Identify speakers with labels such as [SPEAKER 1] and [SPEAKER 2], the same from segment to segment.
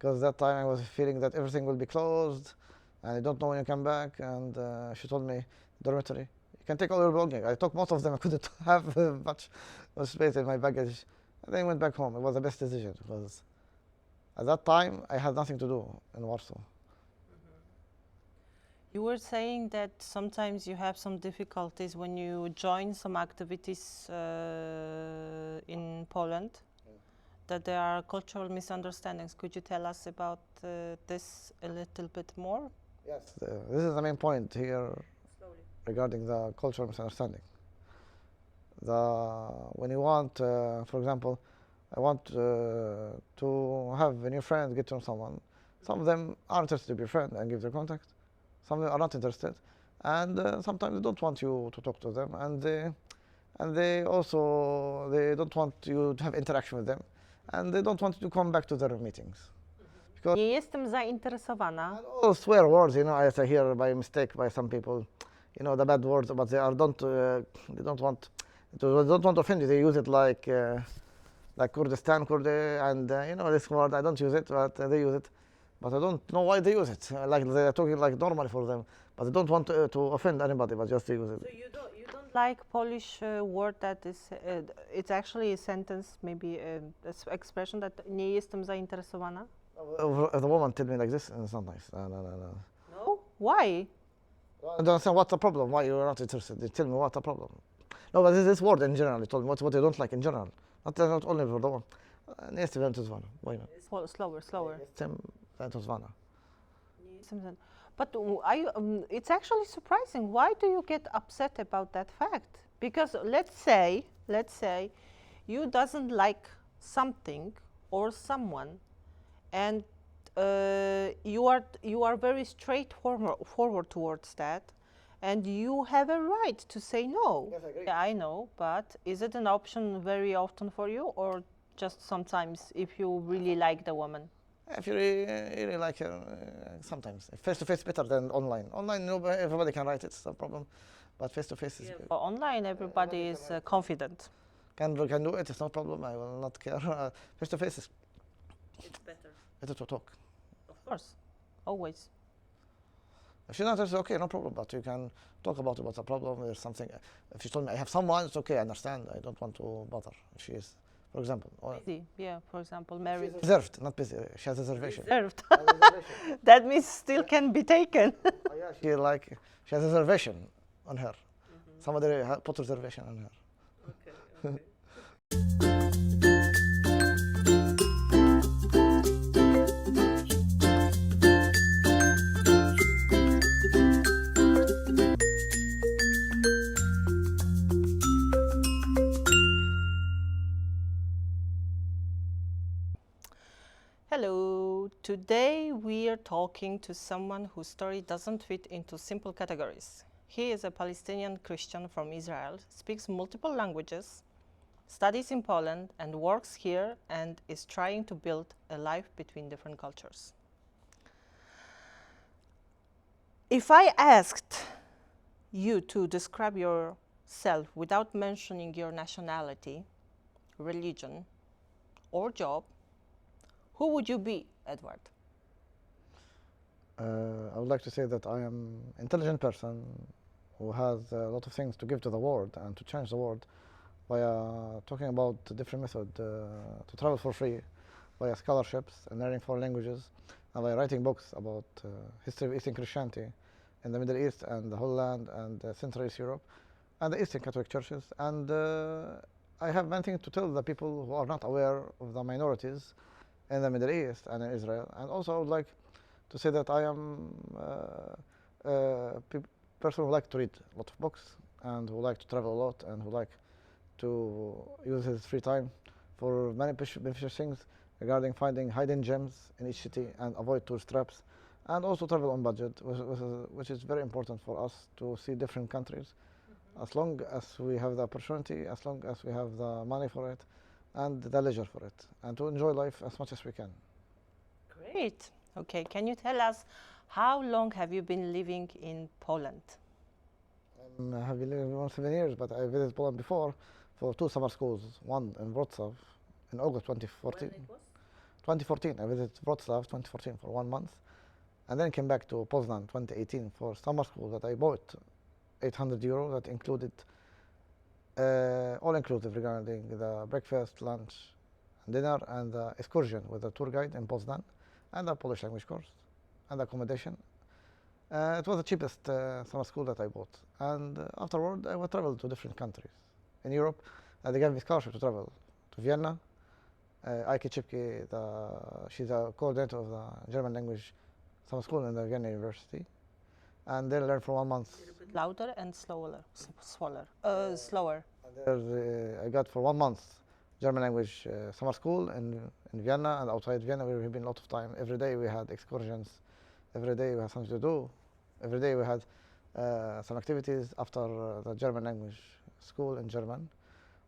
[SPEAKER 1] because that time I was feeling that everything will be closed, and I don't know when you come back. And she told me, dormitory, you can take all your belongings. I took most of them. I couldn't have much space in my baggage. And then I went back home. It was the best decision because at that time I had nothing to do in Warsaw.
[SPEAKER 2] You were saying that sometimes you have some difficulties when you join some activities in Poland, that there are cultural misunderstandings. Could you tell us about this a little bit more?
[SPEAKER 1] Yes, this is the main point here regarding the cultural misunderstanding. When you want, for example, I want to have a new friend, get to know someone. Some of them are interested to be a friend and give their contact. Some of them are not interested, and sometimes they don't want you to talk to them, and they also they don't want you to have interaction with them, and they don't want you to come back to their meetings. Because
[SPEAKER 2] Nie jestem zainteresowana.
[SPEAKER 1] and all swear words, I say here by mistake by some people, the bad words, but they don't want to offend you. They use it like Kurdistan, Kurdi, and this word I don't use it, but they use it. But I don't know why they use it. Like they're talking like normal for them, but they don't want to offend anybody, but just they use it.
[SPEAKER 2] So you don't like Polish word that is it's actually a sentence, maybe expression that nie jestem zainteresowana?
[SPEAKER 1] The woman tell me like this, and it's not nice. No.
[SPEAKER 2] No? Why?
[SPEAKER 1] I don't understand what's the problem. Why you're not interested? They tell me what's the problem. No, but this word in general. They told me what they don't like in general. Not only for the one. Nie jestem zainteresowana. Why not?
[SPEAKER 2] Slower.
[SPEAKER 1] Jestem zainteresowana.
[SPEAKER 2] But it's actually surprising. Why do you get upset about that fact? Because let's say you doesn't like something or someone, and you are very straightforward towards that, and you have a right to say no.
[SPEAKER 1] Yes, I agree.
[SPEAKER 2] Yeah, I know, but is it an option very often for you, or just sometimes if you really like the woman?
[SPEAKER 1] If you really like her, sometimes face to face better than online. Online, everybody can write it, it's no problem, but face to face is
[SPEAKER 2] Online, everybody is confident.
[SPEAKER 1] can do it. It's no problem. I will not care. Face to face is
[SPEAKER 2] It's
[SPEAKER 1] better to talk.
[SPEAKER 2] of course, always.
[SPEAKER 1] If she's not interested, okay, no problem. But you can talk about what's the problem. There's something. If she told me I have someone, it's okay. I understand. I don't want to bother. If she is, for example,
[SPEAKER 2] Busy, yeah. For example, married.
[SPEAKER 1] reserved, not busy. She has a reservation.
[SPEAKER 2] Reserved. That means still can be taken.
[SPEAKER 1] Yeah, she has a reservation on her. Somebody put reservation on her.
[SPEAKER 2] Okay. Hello, today we are talking to someone whose story doesn't fit into simple categories. He is a Palestinian Christian from Israel, speaks multiple languages, studies in Poland, and works here, and is trying to build a life between different cultures. If I asked you to describe yourself without mentioning your nationality, religion, or job, who would you be, Edward?
[SPEAKER 1] I would like to say that I am an intelligent person who has a lot of things to give to the world and to change the world by talking about different methods to travel for free, by scholarships and learning foreign languages, and by writing books about history of Eastern Christianity in the Middle East and the whole land and Central East Europe and the Eastern Catholic churches. And I have many things to tell the people who are not aware of the minorities in the Middle East and in Israel. And also I would like to say that I am a person who likes to read a lot of books and who like to travel a lot and who like to use his free time for many beneficial things regarding finding hidden gems in each city and avoid tourist traps, and also travel on budget, which is very important for us to see different countries, as long as we have the opportunity, as long as we have the money for it and the leisure for it, and to enjoy life as much as we can.
[SPEAKER 2] Great. Okay, can you tell us how long have you been living in Poland?
[SPEAKER 1] I have been living around 7 years, but I visited Poland before for 2 summer schools, one in Wrocław in August 2014.
[SPEAKER 2] When it was?
[SPEAKER 1] 2014, I visited Wrocław 2014 for 1 month, and then came back to Poznan 2018 for summer school that I bought 800 euro that included all inclusive regarding the breakfast, lunch, and dinner, and the excursion with a tour guide in Poznan, and a Polish language course, and accommodation. It was the cheapest summer school that I bought. And afterward, I would travel to different countries in Europe. They gave me scholarship to travel to Vienna. Eike Chipke, she's a coordinator of the German language summer school in the Vienna University. And they learned for 1 month.
[SPEAKER 2] Louder and slower. Slower.
[SPEAKER 1] I got for 1 month German language summer school in Vienna and outside Vienna. We've been a lot of time. Every day we had excursions. Every day we had something to do. Every day we had some activities after the German language school in German.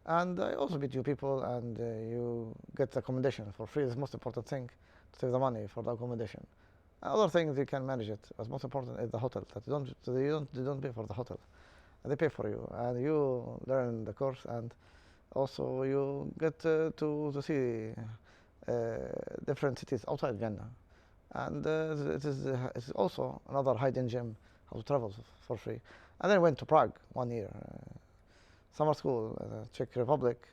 [SPEAKER 1] And I also meet new people, and you get the accommodation for free. It's the most important thing, to save the money for the accommodation. Other things you can manage it. What's most important is the hotel. That they don't pay for the hotel, they pay for you, and you learn the course, and also you get to see different cities outside Vienna, and it's also another hidden gem how to travel for free. And then I went to Prague 1 year, summer school, Czech Republic,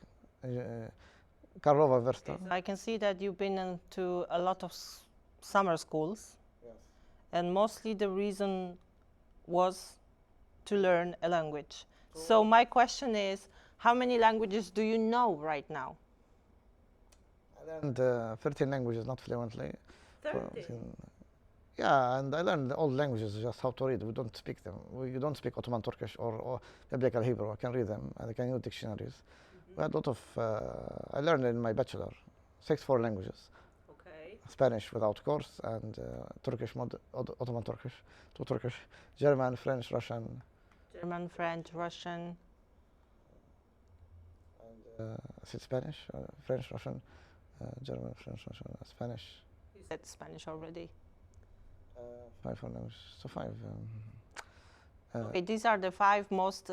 [SPEAKER 1] Karlova Versta.
[SPEAKER 2] I can see that you've been into a lot of summer schools.
[SPEAKER 1] Yes.
[SPEAKER 2] And mostly the reason was to learn a language. So my question is, how many languages do you know right now?
[SPEAKER 1] I learned 13 languages, not fluently.
[SPEAKER 2] 13?
[SPEAKER 1] Yeah, and I learned all languages, just how to read. We don't speak them. You don't speak Ottoman Turkish or Biblical Hebrew. I can read them, and I can use dictionaries. We had a lot of, I learned in my bachelor, 6 foreign languages.
[SPEAKER 2] Okay.
[SPEAKER 1] Spanish without course, and Turkish, Ottoman Turkish, 2 Turkish, German, French, Russian.
[SPEAKER 2] German, French, Russian.
[SPEAKER 1] And I said Spanish, French, Russian, German, French, Russian, Spanish.
[SPEAKER 2] You said Spanish already.
[SPEAKER 1] 5 foreign languages, so 5.
[SPEAKER 2] Okay, these are the 5 most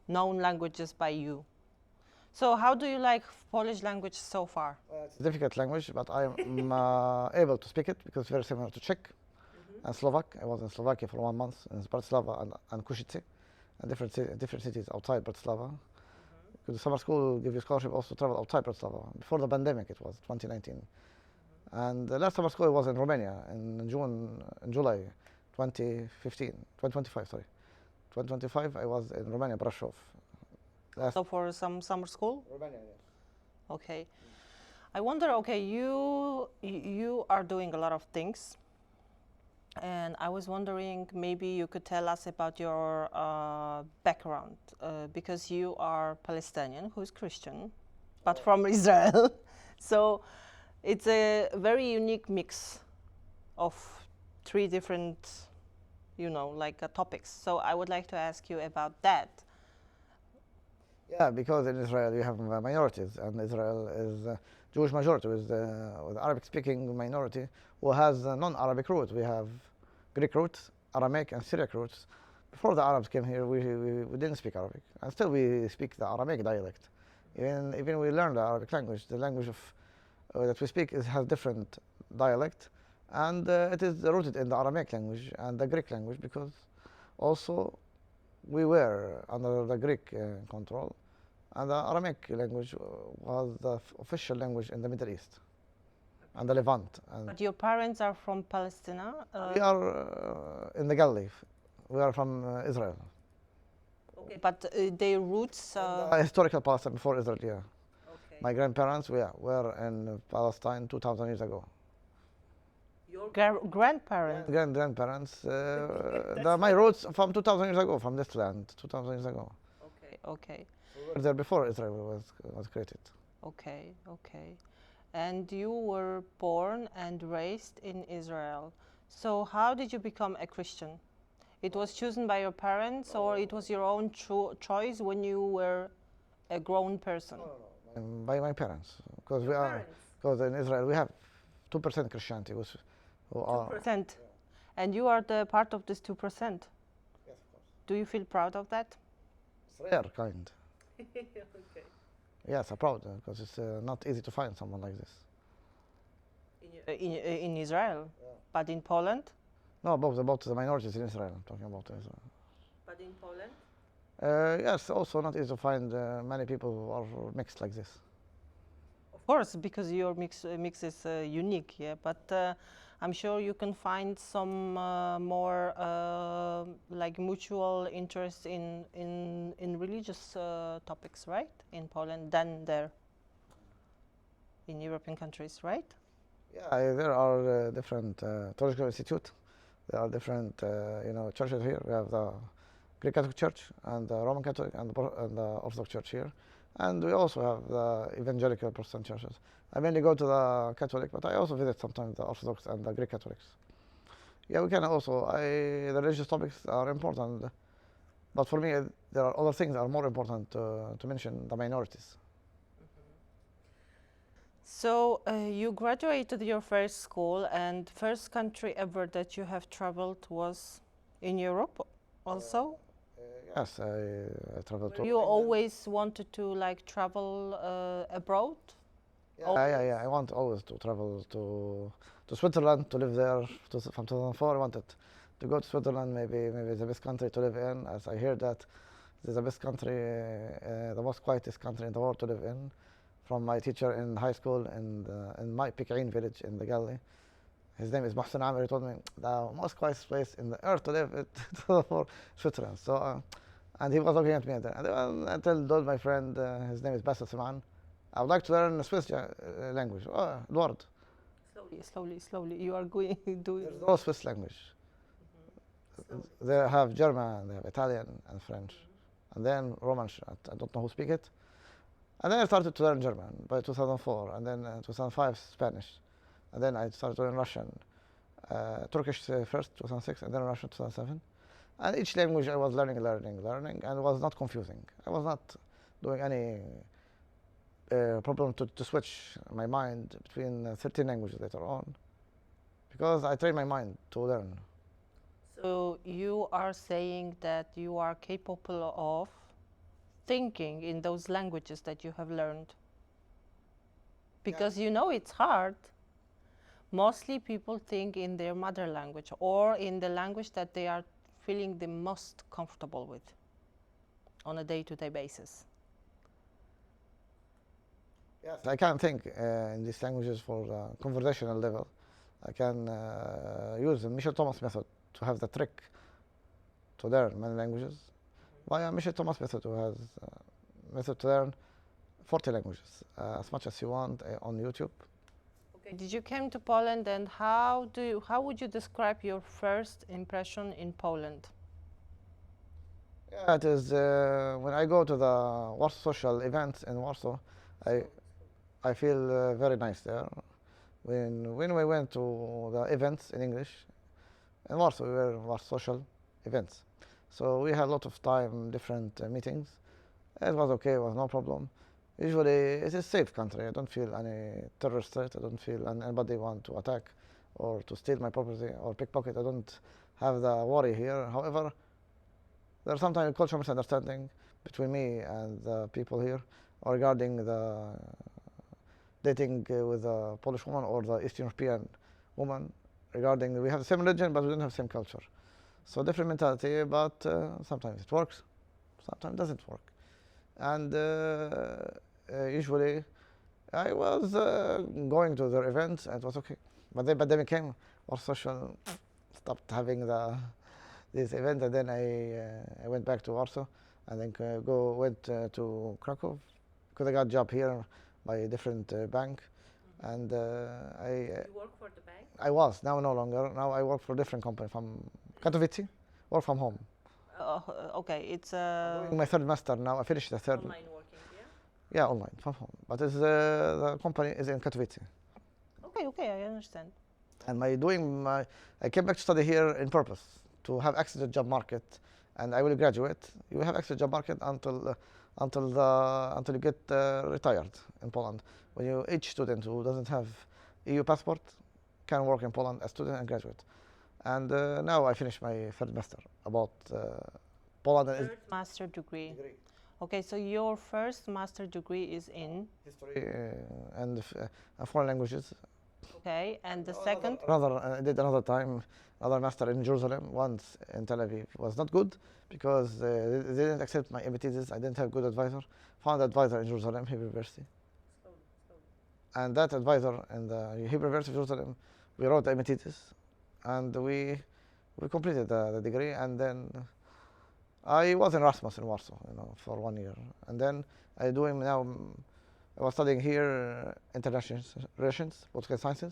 [SPEAKER 2] known languages by you. So how do you like Polish language so far?
[SPEAKER 1] It's a difficult language, but I'm able to speak it because it's very similar to Czech and Slovak. I was in Slovakia for 1 month in Bratislava and Košice, and different cities outside Bratislava. Because the summer school gives you scholarship also to travel outside Bratislava. Before the pandemic, it was 2019. And the last summer school was in Romania in July 2025, sorry. 2025, I was in Romania, Brașov.
[SPEAKER 2] So for some summer school?
[SPEAKER 1] Romania, yes.
[SPEAKER 2] Okay. I wonder, okay, you are doing a lot of things. And I was wondering, maybe you could tell us about your background, because you are Palestinian, who is Christian, but from Israel. So it's a very unique mix of 3 different, topics. So I would like to ask you about that.
[SPEAKER 1] Yeah, because in Israel you have minorities, and Israel is a Jewish majority with Arabic-speaking minority who has non-Arabic roots. We have Greek roots, Aramaic, and Syriac roots. Before the Arabs came here, we didn't speak Arabic, and still we speak the Aramaic dialect. Even we learn the Arabic language, the language that we speak has different dialect, and it is rooted in the Aramaic language and the Greek language, because also we were under the Greek control, and the Aramaic language was the official language in the Middle East and the Levant. And
[SPEAKER 2] But your parents are from Palestine?
[SPEAKER 1] we are in the Galilee. We are from Israel.
[SPEAKER 2] Okay, but their roots...
[SPEAKER 1] Historical Palestine before Israel, yeah.
[SPEAKER 2] Okay.
[SPEAKER 1] My grandparents were in Palestine 2,000 years ago.
[SPEAKER 2] Your grandparents?
[SPEAKER 1] Grandparents, my roots from 2,000 years ago, from this land, 2,000 years ago.
[SPEAKER 2] Okay, okay.
[SPEAKER 1] We were there before Israel was created.
[SPEAKER 2] Okay, okay. And you were born and raised in Israel. So how did you become a Christian? It was chosen by your parents, or it was your own choice when you were a grown person?
[SPEAKER 1] By my parents, because because in Israel we have 2% Christianity, which
[SPEAKER 2] 2%. And you are the part of this 2%.
[SPEAKER 1] Yes, of course.
[SPEAKER 2] Do you feel proud of that?
[SPEAKER 1] It's rare kind.
[SPEAKER 2] Okay.
[SPEAKER 1] Yes, I'm proud because it's not easy to find someone like this.
[SPEAKER 2] In Israel, but in Poland?
[SPEAKER 1] No, about the minorities in Israel. I'm talking about Israel.
[SPEAKER 2] But in Poland?
[SPEAKER 1] Yes, also not easy to find many people who are mixed like this.
[SPEAKER 2] Of course, because your mix is unique, yeah. But I'm sure you can find some more like mutual interest in religious topics, right? In Poland than there in European countries, right?
[SPEAKER 1] Yeah, there are different theological institute. There are different, churches here. We have the Greek Catholic Church and the Roman Catholic and the Orthodox Church here, and we also have the evangelical Protestant churches. I mainly go to the Catholic, but I also visit sometimes the Orthodox and the Greek Catholics. Yeah, we can also. The religious topics are important, but for me, there are other things that are more important to mention: the minorities.
[SPEAKER 2] So you graduated your first school, and first country ever that you have traveled was in Europe, also.
[SPEAKER 1] Yes, I traveled to.
[SPEAKER 2] You always wanted to like travel abroad.
[SPEAKER 1] Yeah. I want always to travel to Switzerland to live there. From 2004, I wanted to go to Switzerland. Maybe the best country to live in, as I hear that this is the best country, the most quietest country in the world to live in. From my teacher in high school in my Piqain village in the Galley. His name is Mohsen Amir. He told me the most quietest place in the earth to live for Switzerland. So, and he was looking at me there. And I told my friend, his name is Bassel Siman, I would like to learn Swiss language. Oh, Lord.
[SPEAKER 2] Slowly. You are going doing.
[SPEAKER 1] There's no Swiss language. They have German, they have Italian and French, and then Romansh. I don't know who speak it. And then I started to learn German by 2004, and then 2005 Spanish, and then I started to learn Russian, Turkish first 2006, and then Russian 2007. And each language I was learning, and it was not confusing. I was not doing any problem to switch my mind between 13 languages later on, because I train my mind to learn.
[SPEAKER 2] So you are saying that you are capable of thinking in those languages that you have learned, because you know it's hard. Mostly people think in their mother language or in the language that they are feeling the most comfortable with on a day-to-day basis.
[SPEAKER 1] Yes, I can think in these languages for the conversational level. I can use the Michel Thomas method to have the trick to learn many languages. Via Michel Thomas method, who has method to learn 40 languages, as much as you want on YouTube.
[SPEAKER 2] Okay. Did you came to Poland, and how would you describe your first impression in Poland?
[SPEAKER 1] Yeah, it is when I go to the Warsaw social events in Warsaw, I feel very nice there. When we went to the events in English in Warsaw, we were Warsaw social events. So we had a lot of time, different meetings. It was okay, it was no problem. Usually it's a safe country. I don't feel any terrorist threat. I don't feel anybody want to attack or to steal my property or pickpocket. I don't have the worry here. However, there's sometimes a cultural misunderstanding between me and the people here regarding the dating with a Polish woman or the Eastern European woman. Regarding we have the same religion, but we don't have the same culture. So different mentality, but sometimes it works, sometimes it doesn't work. And usually I was going to their events and it was okay. But then pandemic came, our social stopped having this event, and then I went back to Warsaw and then went to Kraków because I got a job here by a different bank. And
[SPEAKER 2] You work for the bank?
[SPEAKER 1] I was, now no longer. Now I work for a different company from Katowice, work from home.
[SPEAKER 2] Okay, it's
[SPEAKER 1] Doing my third master now. I finished the third.
[SPEAKER 2] online working, yeah?
[SPEAKER 1] Yeah, online from home. But the company is in Katowice.
[SPEAKER 2] Okay, I understand.
[SPEAKER 1] And I came back to study here in purpose to have access to the job market, and I will graduate. You will have access to the job market until you get retired in Poland. When each student who doesn't have EU passport can work in Poland as student and graduate. And now I finished my third master about Poland and
[SPEAKER 2] Third master degree. Okay, so your first master degree is in
[SPEAKER 1] history and foreign languages.
[SPEAKER 2] Okay, and the second?
[SPEAKER 1] I did another time, another master in Jerusalem, once in Tel Aviv. It was not good because they didn't accept my MA thesis. I didn't have good advisor. Found advisor in Jerusalem, Hebrew University. And that advisor in the Hebrew University of Jerusalem, we wrote the MA thesis, and we completed the degree. And then I was in Erasmus in Warsaw, for 1 year. And then I doing now. I was studying here international relations, political sciences.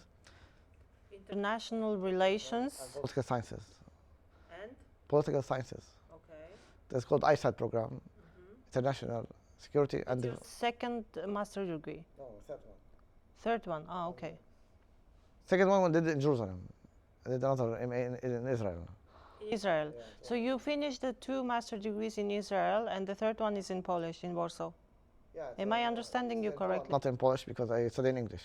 [SPEAKER 2] International relations.
[SPEAKER 1] Political sciences.
[SPEAKER 2] And?
[SPEAKER 1] Political sciences.
[SPEAKER 2] Okay.
[SPEAKER 1] That's called ISAT program, International Security and
[SPEAKER 2] Second master degree.
[SPEAKER 1] No, third one.
[SPEAKER 2] Third one. Oh, okay.
[SPEAKER 1] Second one we did in Jerusalem. I did another MA in Israel.
[SPEAKER 2] Israel. So you finished the 2 master degrees in Israel, and the third one is in Polish in Warsaw.
[SPEAKER 1] Yeah,
[SPEAKER 2] Am I understanding you correctly?
[SPEAKER 1] Not in Polish because I study in English.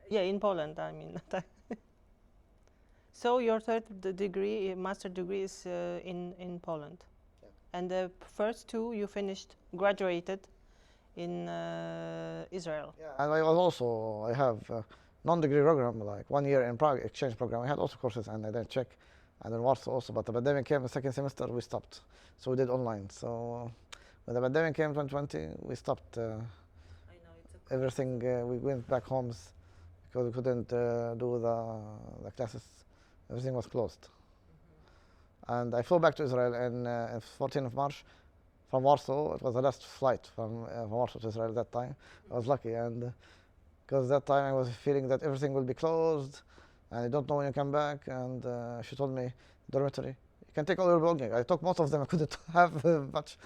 [SPEAKER 2] Yeah, in Poland, I mean. So your third degree, master degree, is in Poland.
[SPEAKER 1] Yeah.
[SPEAKER 2] And the first 2 you finished, graduated in Israel.
[SPEAKER 1] Yeah. And I have a non-degree program, like 1 year in Prague exchange program. I had also courses and I didn't check. And in Warsaw also, but the pandemic came the second semester, we stopped. So we did online. So when the pandemic came 2020, we stopped everything. We went back homes because we couldn't do the classes. Everything was closed. And I flew back to Israel in 14th of March from Warsaw. It was the last flight from Warsaw to Israel at that time. I was lucky, and because that time I was feeling that everything will be closed and I don't know when you come back. And she told me, dormitory, you can take all your belongings. I took most of them. I couldn't have much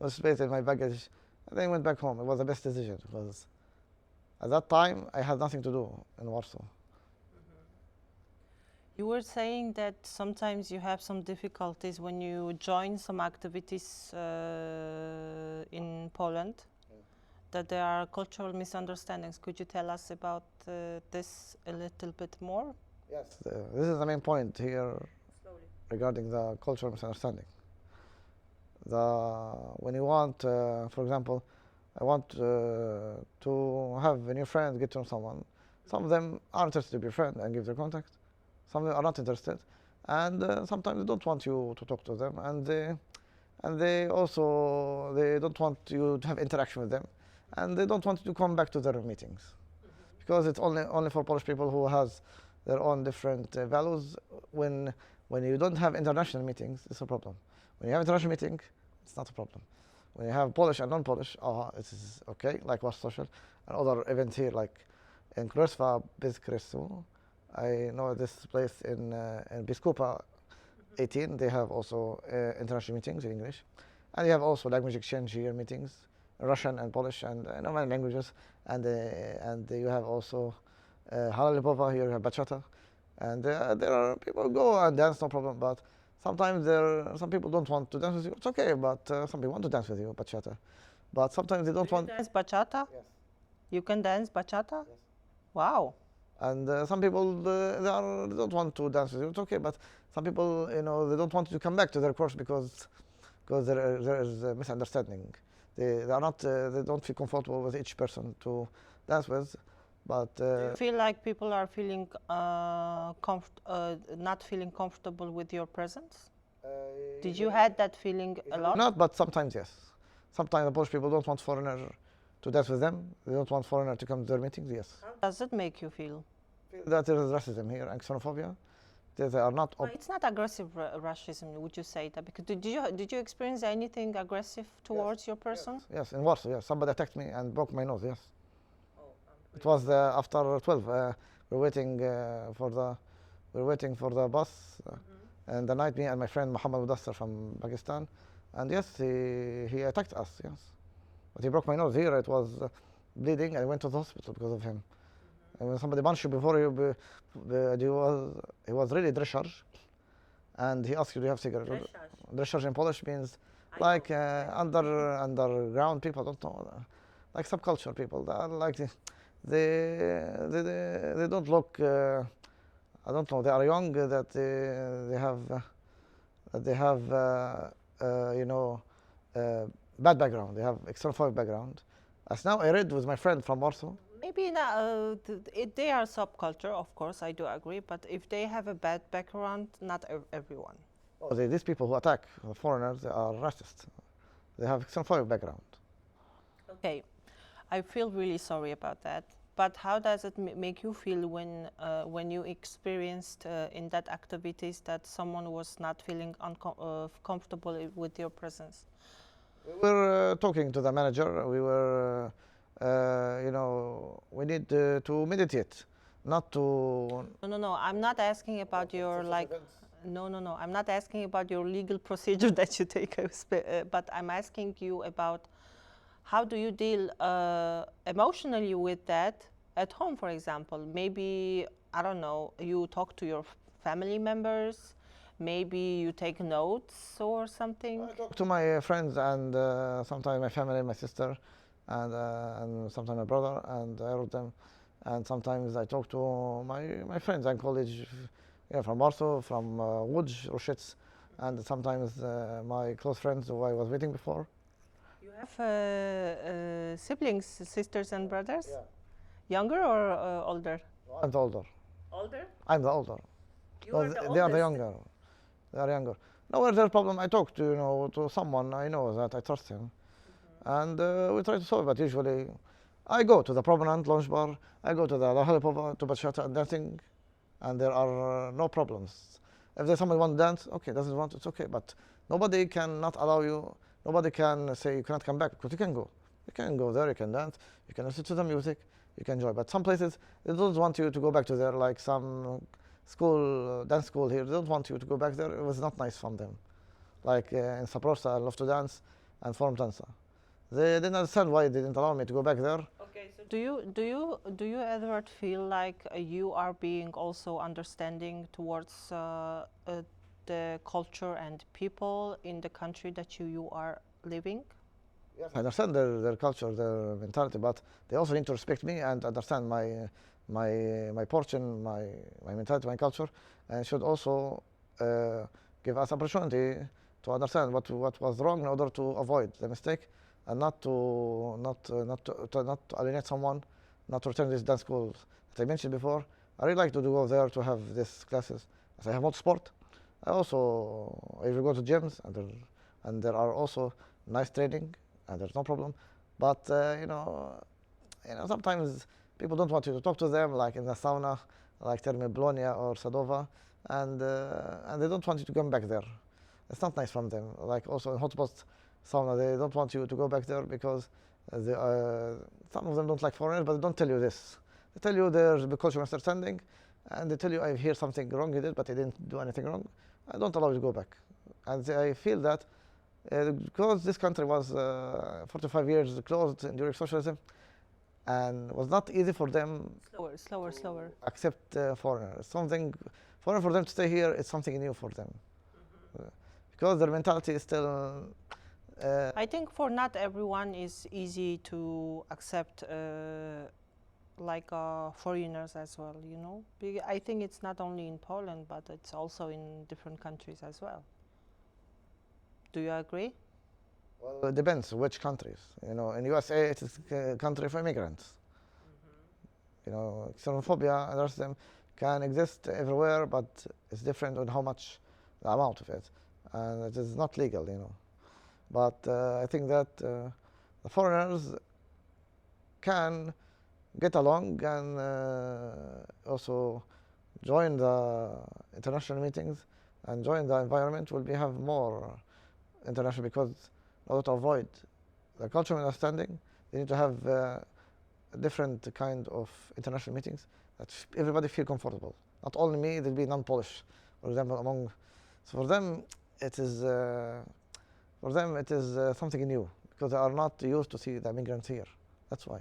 [SPEAKER 1] space in my baggage. And then I went back home. It was the best decision because at that time I had nothing to do in Warsaw.
[SPEAKER 2] You were saying that sometimes you have some difficulties when you join some activities in Poland, that there are cultural misunderstandings. Could you tell us about this a little bit more?
[SPEAKER 1] Yes, this is the main point here regarding the cultural misunderstanding. When you want, for example, I want to have a new friend, get to know someone. Some of them are interested to be a friend and give their contact. Some of them are not interested, and sometimes they don't want you to talk to them, and they also don't want you to have interaction with them, and they don't want you to come back to their meetings, because it's only for Polish people who has their own different values. When you don't have international meetings, it's a problem. When you have international meeting, it's not a problem. When you have Polish and non-Polish, it is okay, like was social, and other events here, like in Krosva, Bizkresu. I know this place in Biskupa 18, they have also international meetings in English. And you have also language exchange here meetings, Russian and Polish and many languages. And you have also Halalipova, here you have bachata. And there are people go and dance, no problem, but sometimes some people don't want to dance with you. It's okay, but some people want to dance with you, bachata. But sometimes they don't want.
[SPEAKER 2] Dance bachata?
[SPEAKER 1] Yes.
[SPEAKER 2] You can dance bachata?
[SPEAKER 1] Yes.
[SPEAKER 2] Wow.
[SPEAKER 1] And some people they don't want to dance with you. It's okay, but some people, they don't want you to come back to their course because there is a misunderstanding. They don't feel comfortable with each person to dance with. But
[SPEAKER 2] do you feel like people are feeling not feeling comfortable with your presence? Did you had that feeling a lot?
[SPEAKER 1] Not, but sometimes yes. Sometimes the Polish people don't want foreigner to dance with them. They don't want foreigner to come to their meetings. Yes.
[SPEAKER 2] How does it make you feel?
[SPEAKER 1] That there is racism here and xenophobia. They are not.
[SPEAKER 2] It's not aggressive racism, would you say that? Because did you experience anything aggressive towards your person?
[SPEAKER 1] Yes, in Warsaw. Yes, somebody attacked me and broke my nose. Yes. It was after 12. We're waiting for the bus, and the night me and my friend Muhammad Mudassar from Pakistan, and yes, he attacked us. Yes, but he broke my nose here. It was bleeding. I went to the hospital because of him. And when somebody punched you before he was really dreszcz, and he asked you, do you have cigarette? Dreszcz in Polish means like underground people, don't know, like subculture people. They don't look. I don't know. They are young. That they have bad background. They have xenophobic background. As now I read with my friend from Warsaw.
[SPEAKER 2] Maybe not, they are subculture, of course, I do agree, but if they have a bad background, not everyone.
[SPEAKER 1] Oh, these people who attack foreigners, they are racist. They have xenophobic background.
[SPEAKER 2] Okay, I feel really sorry about that. But how does it make you feel when you experienced in that activities that someone was not feeling comfortable with your presence?
[SPEAKER 1] We were talking to the manager. We were, we need to meditate, not to.
[SPEAKER 2] No. I'm not asking about your like. No. I'm not asking about your legal procedure that you take, but I'm asking you about how do you deal emotionally with that at home, for example? Maybe, I don't know, you talk to your family members, maybe you take notes or something?
[SPEAKER 1] I talk to my friends and sometimes my family, my sister, and sometimes my brother, and I wrote them. And sometimes I talk to my friends and colleagues, from Warsaw, from Łódź, Rushitz, and sometimes my close friends who I was waiting before.
[SPEAKER 2] You have siblings, sisters and brothers?
[SPEAKER 1] Yeah.
[SPEAKER 2] Younger or older?
[SPEAKER 1] I'm the older.
[SPEAKER 2] Older?
[SPEAKER 1] I'm the older.
[SPEAKER 2] You are the
[SPEAKER 1] They are the
[SPEAKER 2] oldest.
[SPEAKER 1] younger. They are younger. No, where's their problem? I talk to someone I know that I trust him, and we try to solve it. But usually, I go to the prominent lounge bar. I go to the Halipova, to bachata and dancing, and there are no problems. If there's someone who wants to dance, okay, doesn't want, it's okay. But nobody can not allow you. Nobody can say you cannot come back because you can go. You can go there. You can dance. You can listen to the music. You can enjoy. But some places they don't want you to go back to there, like some school, dance school here. They don't want you to go back there. It was not nice from them. Like in Saprosa, I love to dance, and Forum Tansa. They didn't understand why they didn't allow me to go back there.
[SPEAKER 2] Okay, so do you ever feel like you are being also understanding towards the culture and people in the country that you are living?
[SPEAKER 1] Yes, I understand their culture, their mentality, but they also need to respect me and understand my portion, my mentality, my culture, and should also give us opportunity to understand what was wrong in order to avoid the mistake, and not to alienate someone, not to return these dance schools that I mentioned before. I really like to go there to have these classes. As I have more sport, I will go to gyms, and there are also nice training, and there's no problem. But sometimes people don't want you to talk to them, like in the sauna, like Terme Bologna or Sadova, and they don't want you to come back there. It's not nice from them. Like also in hotspot sauna, they don't want you to go back there because some of them don't like foreigners, but they don't tell you this. They tell you there's a cultural understanding, and they tell you I hear something wrong he did, but he didn't do anything wrong. I don't allow you to go back. And I feel that because this country was 45 years closed during socialism, and was not easy for them
[SPEAKER 2] Slower.
[SPEAKER 1] accept foreigners. Something foreign for them to stay here is something new for them, because their mentality is still.
[SPEAKER 2] I think for not everyone is easy to accept like foreigners as well, I think it's not only in Poland, but it's also in different countries as well. Do you agree?
[SPEAKER 1] Well, it depends which countries. In USA, it is a country for immigrants. Xenophobia and racism can exist everywhere, but it's different on how much the amount of it, and it is not legal. But I think that the foreigners can get along and also join the international meetings and join the environment. Will have more international, because in order to avoid the cultural understanding, they need to have a different kind of international meetings that everybody feel comfortable. Not only me, there'll be non-Polish, for example, So for them, it is something new, because they are not used to see the immigrants here. That's why.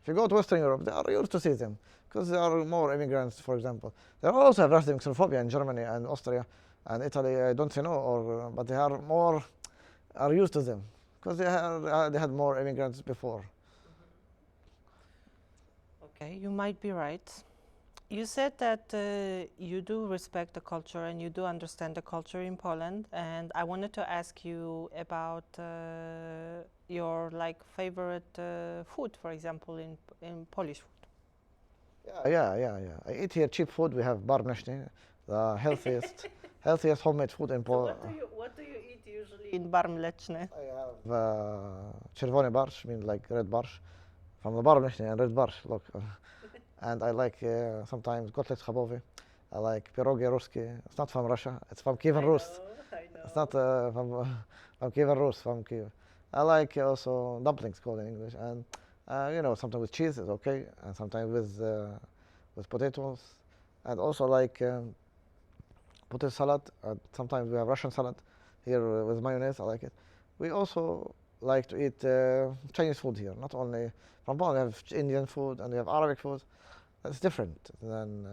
[SPEAKER 1] If you go to Western Europe, they are used to see them, because there are more immigrants, for example. There also have racism, xenophobia in Germany and Austria and Italy. I don't know, but they are used to them, because they had more immigrants before.
[SPEAKER 2] Okay, you might be right. You said that you do respect the culture and you do understand the culture in Poland, and I wanted to ask you about your favorite food, for example, in Polish food.
[SPEAKER 1] Yeah. I eat here cheap food. We have bar mleczny, the healthiest homemade food in Poland.
[SPEAKER 2] What do you eat usually in bar mleczny?
[SPEAKER 1] I have czerwony barsz, means like red barsz, from the bar mleczny and red barsz. Look, and I like sometimes kotlet schabowy. I like pierogi ruski. It's not from Russia. It's from Kievan Rus.
[SPEAKER 2] I know.
[SPEAKER 1] It's not from Kievan Rus, from Kiev. I like also dumplings, called in English, and sometimes with cheese is okay, and sometimes with potatoes, and also like potato salad. And sometimes we have Russian salad here with mayonnaise. I like it. We also like to eat Chinese food here. Not only from Poland, we have Indian food and we have Arabic food. It's different than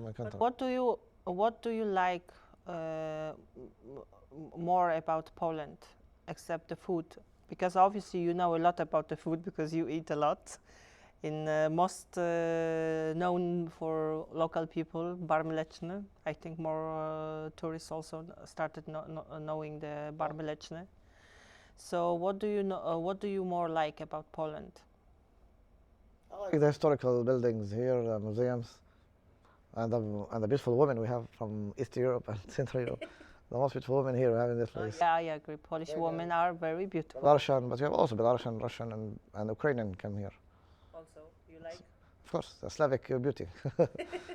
[SPEAKER 1] my country.
[SPEAKER 2] What do you like more about Poland, except the food? Because obviously you know a lot about the food because you eat a lot. In most known for local people, bar mleczny. I think more tourists also started knowing the bar mleczny. So what do you know? What do you more like about Poland?
[SPEAKER 1] I like the historical buildings here, the museums, and the beautiful women we have from East Europe and Central Europe. The most beautiful women here we have in this place.
[SPEAKER 2] Yeah, I agree. Polish women are very beautiful.
[SPEAKER 1] Belarusian, but we have also Belarusian, Russian, and Ukrainian come here.
[SPEAKER 2] Also, you like?
[SPEAKER 1] Of course, the Slavic beauty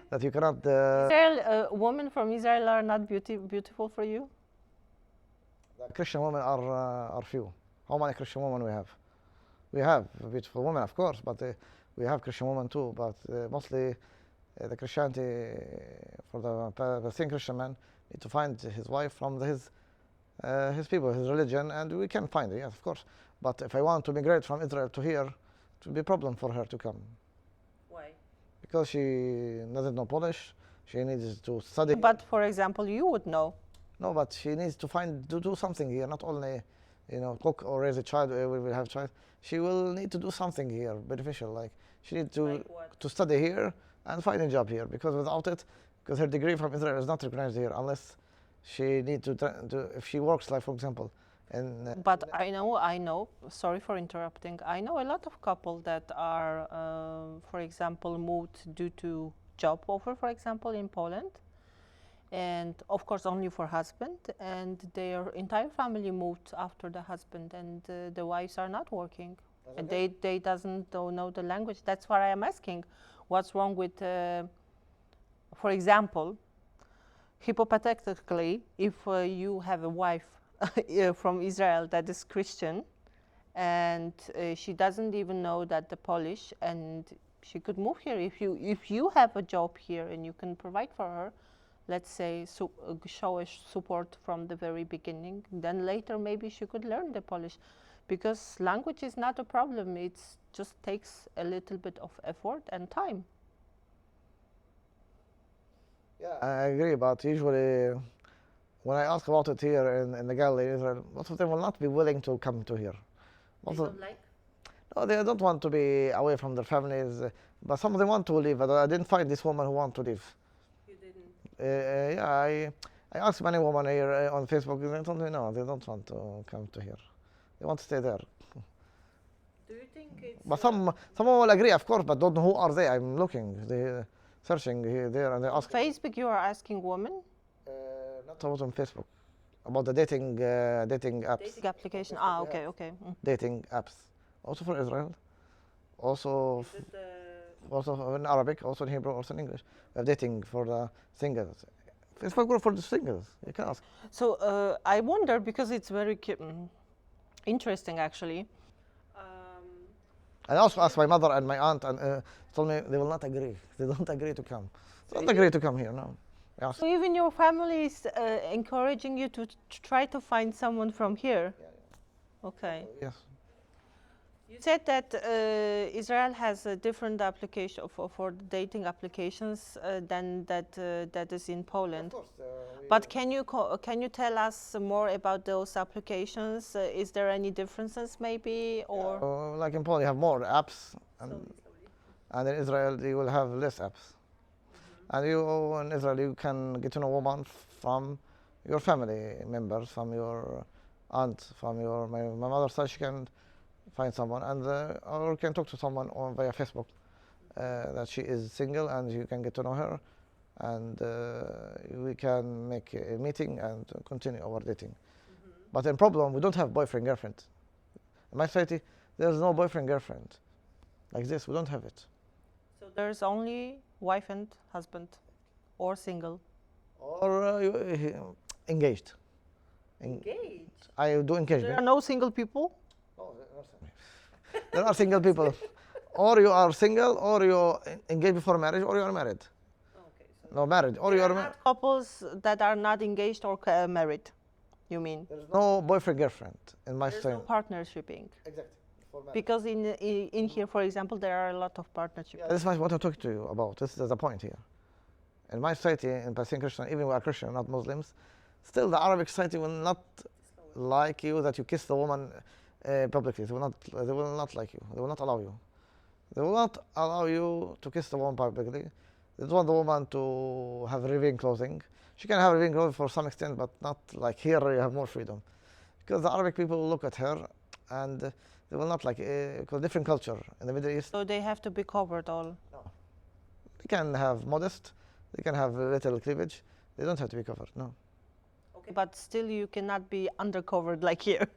[SPEAKER 1] that you cannot.
[SPEAKER 2] Israel, women from Israel are not beautiful for you?
[SPEAKER 1] The Christian women are few. How many Christian women we have? We have beautiful women, of course, but we have Christian women too. But mostly, the Christianity for the Palestinian Christian man need to find his wife from his people, his religion, and we can find it, yes, of course. But if I want to migrate from Israel to here, it will be a problem for her to come.
[SPEAKER 2] Why?
[SPEAKER 1] Because she doesn't know Polish, she needs to study.
[SPEAKER 2] But for example, you would know.
[SPEAKER 1] No, but she needs to do something here, not only, cook or raise a child, we will have a child. She will need to do something here, beneficial, like she needs to study here and find a job here, because without it, because her degree from Israel is not recognized here unless she need to if she works, like for example.
[SPEAKER 2] But I know, sorry for interrupting, I know a lot of couples that are, for example, moved due to job offer, for example, in Poland. And of course only for husband, and their entire family moved after the husband, and the wives are not working. And they don't know the language. That's why I am asking, what's wrong with, for example, hypothetically, if you have a wife from Israel that is Christian, and she doesn't even know that the Polish, and she could move here. If you have a job here and you can provide for her, let's say, show a support from the very beginning, then later maybe she could learn the Polish, because language is not a problem. It just takes a little bit of effort and time.
[SPEAKER 1] Yeah, I agree, but usually when I ask about it here in the Galilee, Israel, most of them will not be willing to come to here.
[SPEAKER 2] They don't like?
[SPEAKER 1] No, they don't want to be away from their families, but some of them want to leave, but I didn't find this woman who want to leave. I asked many women here on Facebook, they told me no, they don't want to come to here. They want to stay there.
[SPEAKER 2] Do you think it's...
[SPEAKER 1] But some will agree, of course, but don't know who are they. I'm looking, searching here, there, and they ask.
[SPEAKER 2] Facebook, you are asking women?
[SPEAKER 1] Not about on Facebook, about the dating apps.
[SPEAKER 2] Dating application, okay.
[SPEAKER 1] Dating apps, also for Israel, also also in Arabic, also in Hebrew, also in English. We have dating for the singles. Facebook group for the singles. You can ask.
[SPEAKER 2] So I wonder, because it's very interesting actually.
[SPEAKER 1] I also asked my mother and my aunt, and told me they will not agree. They don't agree to come. They don't agree to come here, no.
[SPEAKER 2] So even your family is encouraging you to try to find someone from here? Yeah. Okay.
[SPEAKER 1] Yes.
[SPEAKER 2] You said that Israel has a different application for dating applications than that is in Poland.
[SPEAKER 1] Of course.
[SPEAKER 2] But can you tell us more about those applications? Is there any differences maybe, or?
[SPEAKER 1] Like in Poland, you have more apps, and in Israel you will have less apps. And in Israel you can get to know a woman from your family members, from your aunt, from my mother said she can find someone, and or can talk to someone via Facebook, that she is single and you can get to know her, and we can make a meeting and continue our dating. But in problem, we don't have boyfriend girlfriend. In my society, there's no boyfriend girlfriend like this. We don't have it.
[SPEAKER 2] So there's only wife and husband, or single.
[SPEAKER 1] Or engaged.
[SPEAKER 2] Engaged.
[SPEAKER 1] I do
[SPEAKER 2] There
[SPEAKER 1] engagement.
[SPEAKER 2] are no single people.
[SPEAKER 1] Oh, there are single people. Or you are single, or you engaged before marriage, or you are married.
[SPEAKER 2] Okay.
[SPEAKER 1] No, married, or you
[SPEAKER 2] There
[SPEAKER 1] are
[SPEAKER 2] are
[SPEAKER 1] married.
[SPEAKER 2] not couples that are not engaged or married. You mean?
[SPEAKER 1] There's no boyfriend girlfriend in my
[SPEAKER 2] There's no
[SPEAKER 1] society.
[SPEAKER 2] partnershiping.
[SPEAKER 1] Exactly. For marriage.
[SPEAKER 2] Because in here, for example, there are a lot of partnerships.
[SPEAKER 1] Yeah, this is what I'm talking to you about. This is the point here. In my society, in Palestinian Christian, even we are Christian, not Muslims, still the Arabic society will not like you that you kiss the woman publicly. They will not like you. They will not allow you. They will not allow you to kiss the woman publicly. They don't want the woman to have revealing clothing. She can have revealing clothing for some extent, but not like here you have more freedom. Because the Arabic people will look at her and they will not like, because different culture in the Middle East.
[SPEAKER 2] So they have to be covered all.
[SPEAKER 1] They can have modest, they can have little cleavage. They don't have to be covered, no.
[SPEAKER 2] Okay. But still, you cannot be undercovered like here.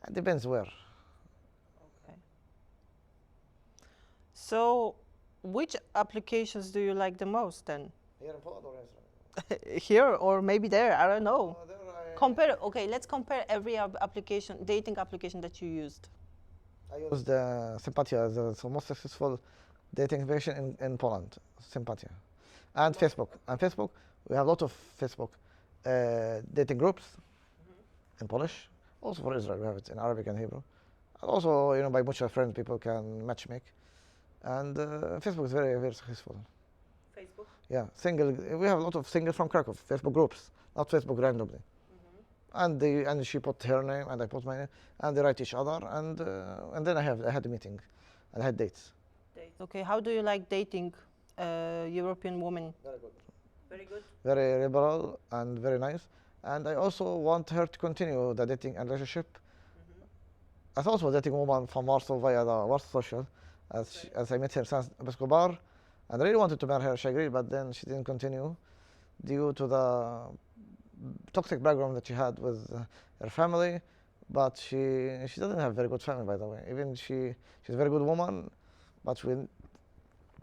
[SPEAKER 1] It depends where.
[SPEAKER 2] So, which applications do you like the most then?
[SPEAKER 1] Here in Poland or Israel?
[SPEAKER 2] Here or maybe there? I don't know.
[SPEAKER 1] There I
[SPEAKER 2] Compare. Okay, let's compare every application, dating application that you used.
[SPEAKER 1] used Sympatia as the most successful dating application in Poland, Sympatia. And Facebook. And Facebook, we have a lot of Facebook dating groups in Polish. Also for Israel, we have it in Arabic and Hebrew. And also, you know, by mutual friends, people can matchmake. And Facebook is very, very successful.
[SPEAKER 2] Facebook.
[SPEAKER 1] Yeah, single. We have a lot of single from Kraków Facebook groups, not Facebook randomly. And she put her name and I put my name, and they write each other, and then I had a meeting, and I had dates.
[SPEAKER 2] Okay, how do you like dating European women?
[SPEAKER 1] Very good.
[SPEAKER 2] Very good.
[SPEAKER 1] Very liberal and very nice. And I also want her to continue the dating and relationship. I also was dating a woman from Warsaw via the Warsaw Social, as I met her since Escobar, and I really wanted to marry her. She agreed, but then she didn't continue due to the toxic background that she had with her family. But she doesn't have very good family, by the way. Even she's a very good woman, but when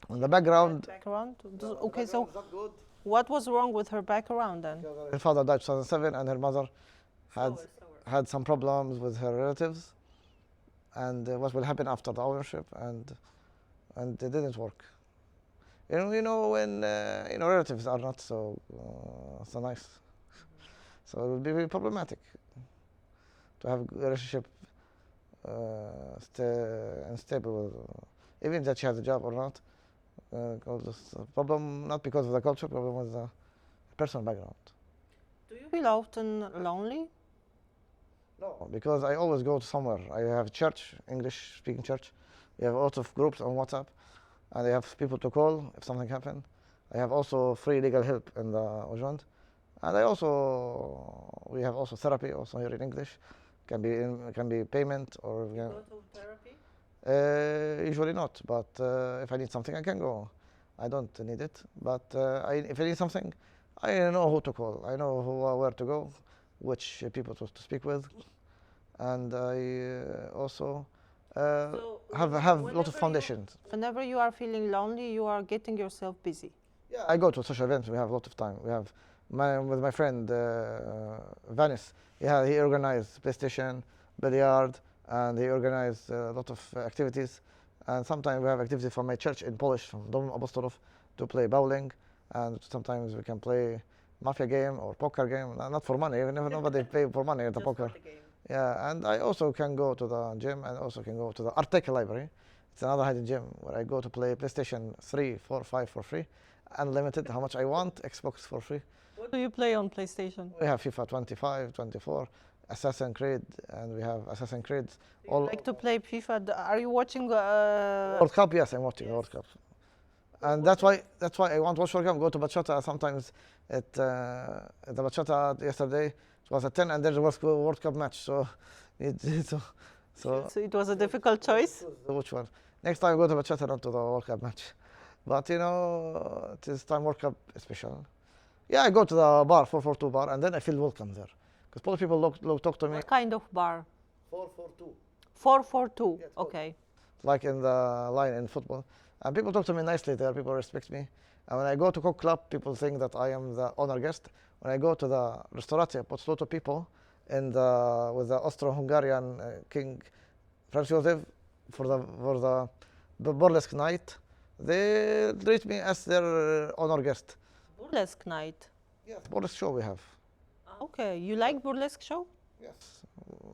[SPEAKER 1] on the background.
[SPEAKER 2] Background. Okay, so what was wrong with her background then?
[SPEAKER 1] Her father died 2007, and her mother had some problems with her relatives, and what will happen after the ownership, and it didn't work. You know when relatives are not so nice, so it will be very problematic to have a relationship unstable, even that she has a job or not. Problem not because of the culture, problem with the personal background.
[SPEAKER 2] Do you feel often lonely?
[SPEAKER 1] No, because I always go to somewhere. I have church, English speaking church. We have a lot of groups on WhatsApp, and I have people to call if something happens. I have also free legal help in the Ujund, and we have also therapy also here in English. Can be payment or.
[SPEAKER 2] You go to therapy?
[SPEAKER 1] Usually not, but if I need something, I can go. I don't need it, but if I need something, I know who to call. I know where to go, which people to speak with, and I also have a lot of foundations.
[SPEAKER 2] Whenever you are feeling lonely, you are getting yourself busy.
[SPEAKER 1] Yeah, I go to social events. We have a lot of time. We have with my friend Vanis. Yeah, he organized PlayStation, billiard, and he organized a lot of activities. And sometimes we have activities from my church in Polish, from Dom Apostolów, to play bowling, and sometimes we can play mafia game or poker game. Not for money. Nobody pay for money at the poker. Yeah, and I also can go to the gym, and also can go to the Arteka library. It's another hidden gym where I go to play PlayStation 3, 4, 5 for free, unlimited, how much I want, Xbox for free.
[SPEAKER 2] What do you play on PlayStation?
[SPEAKER 1] We have FIFA 25, 24, Assassin's Creed, and we have Assassin's Creed.
[SPEAKER 2] You like to play FIFA? Are you watching?
[SPEAKER 1] World Cup, yes, I'm watching the World Cup. And that's why I want to watch World Cup, go to Bachata sometimes at the Bachata yesterday. It was at 10 and there was a World Cup match, so it was
[SPEAKER 2] So it was a difficult choice?
[SPEAKER 1] which one? Next time I go to Bachata, not to the World Cup match. But you know, this time World Cup is special. Yeah, I go to the bar, 442 bar, and then I feel welcome there. Because Polish people talk to me.
[SPEAKER 2] What kind of bar?
[SPEAKER 1] 442.
[SPEAKER 2] 442.
[SPEAKER 1] Yeah, it's called.
[SPEAKER 2] Okay.
[SPEAKER 1] Like in the line in football. And people talk to me nicely there, people respect me. And when I go to Cook Club, people think that I am the honor guest. When I go to the Restaurante, put a lot of people with the Austro-Hungarian King Franz Joseph for the burlesque night. They treat me as their honor guest.
[SPEAKER 2] Burlesque night.
[SPEAKER 1] Yes, burlesque show we have.
[SPEAKER 2] Okay. You like burlesque show?
[SPEAKER 1] Yes,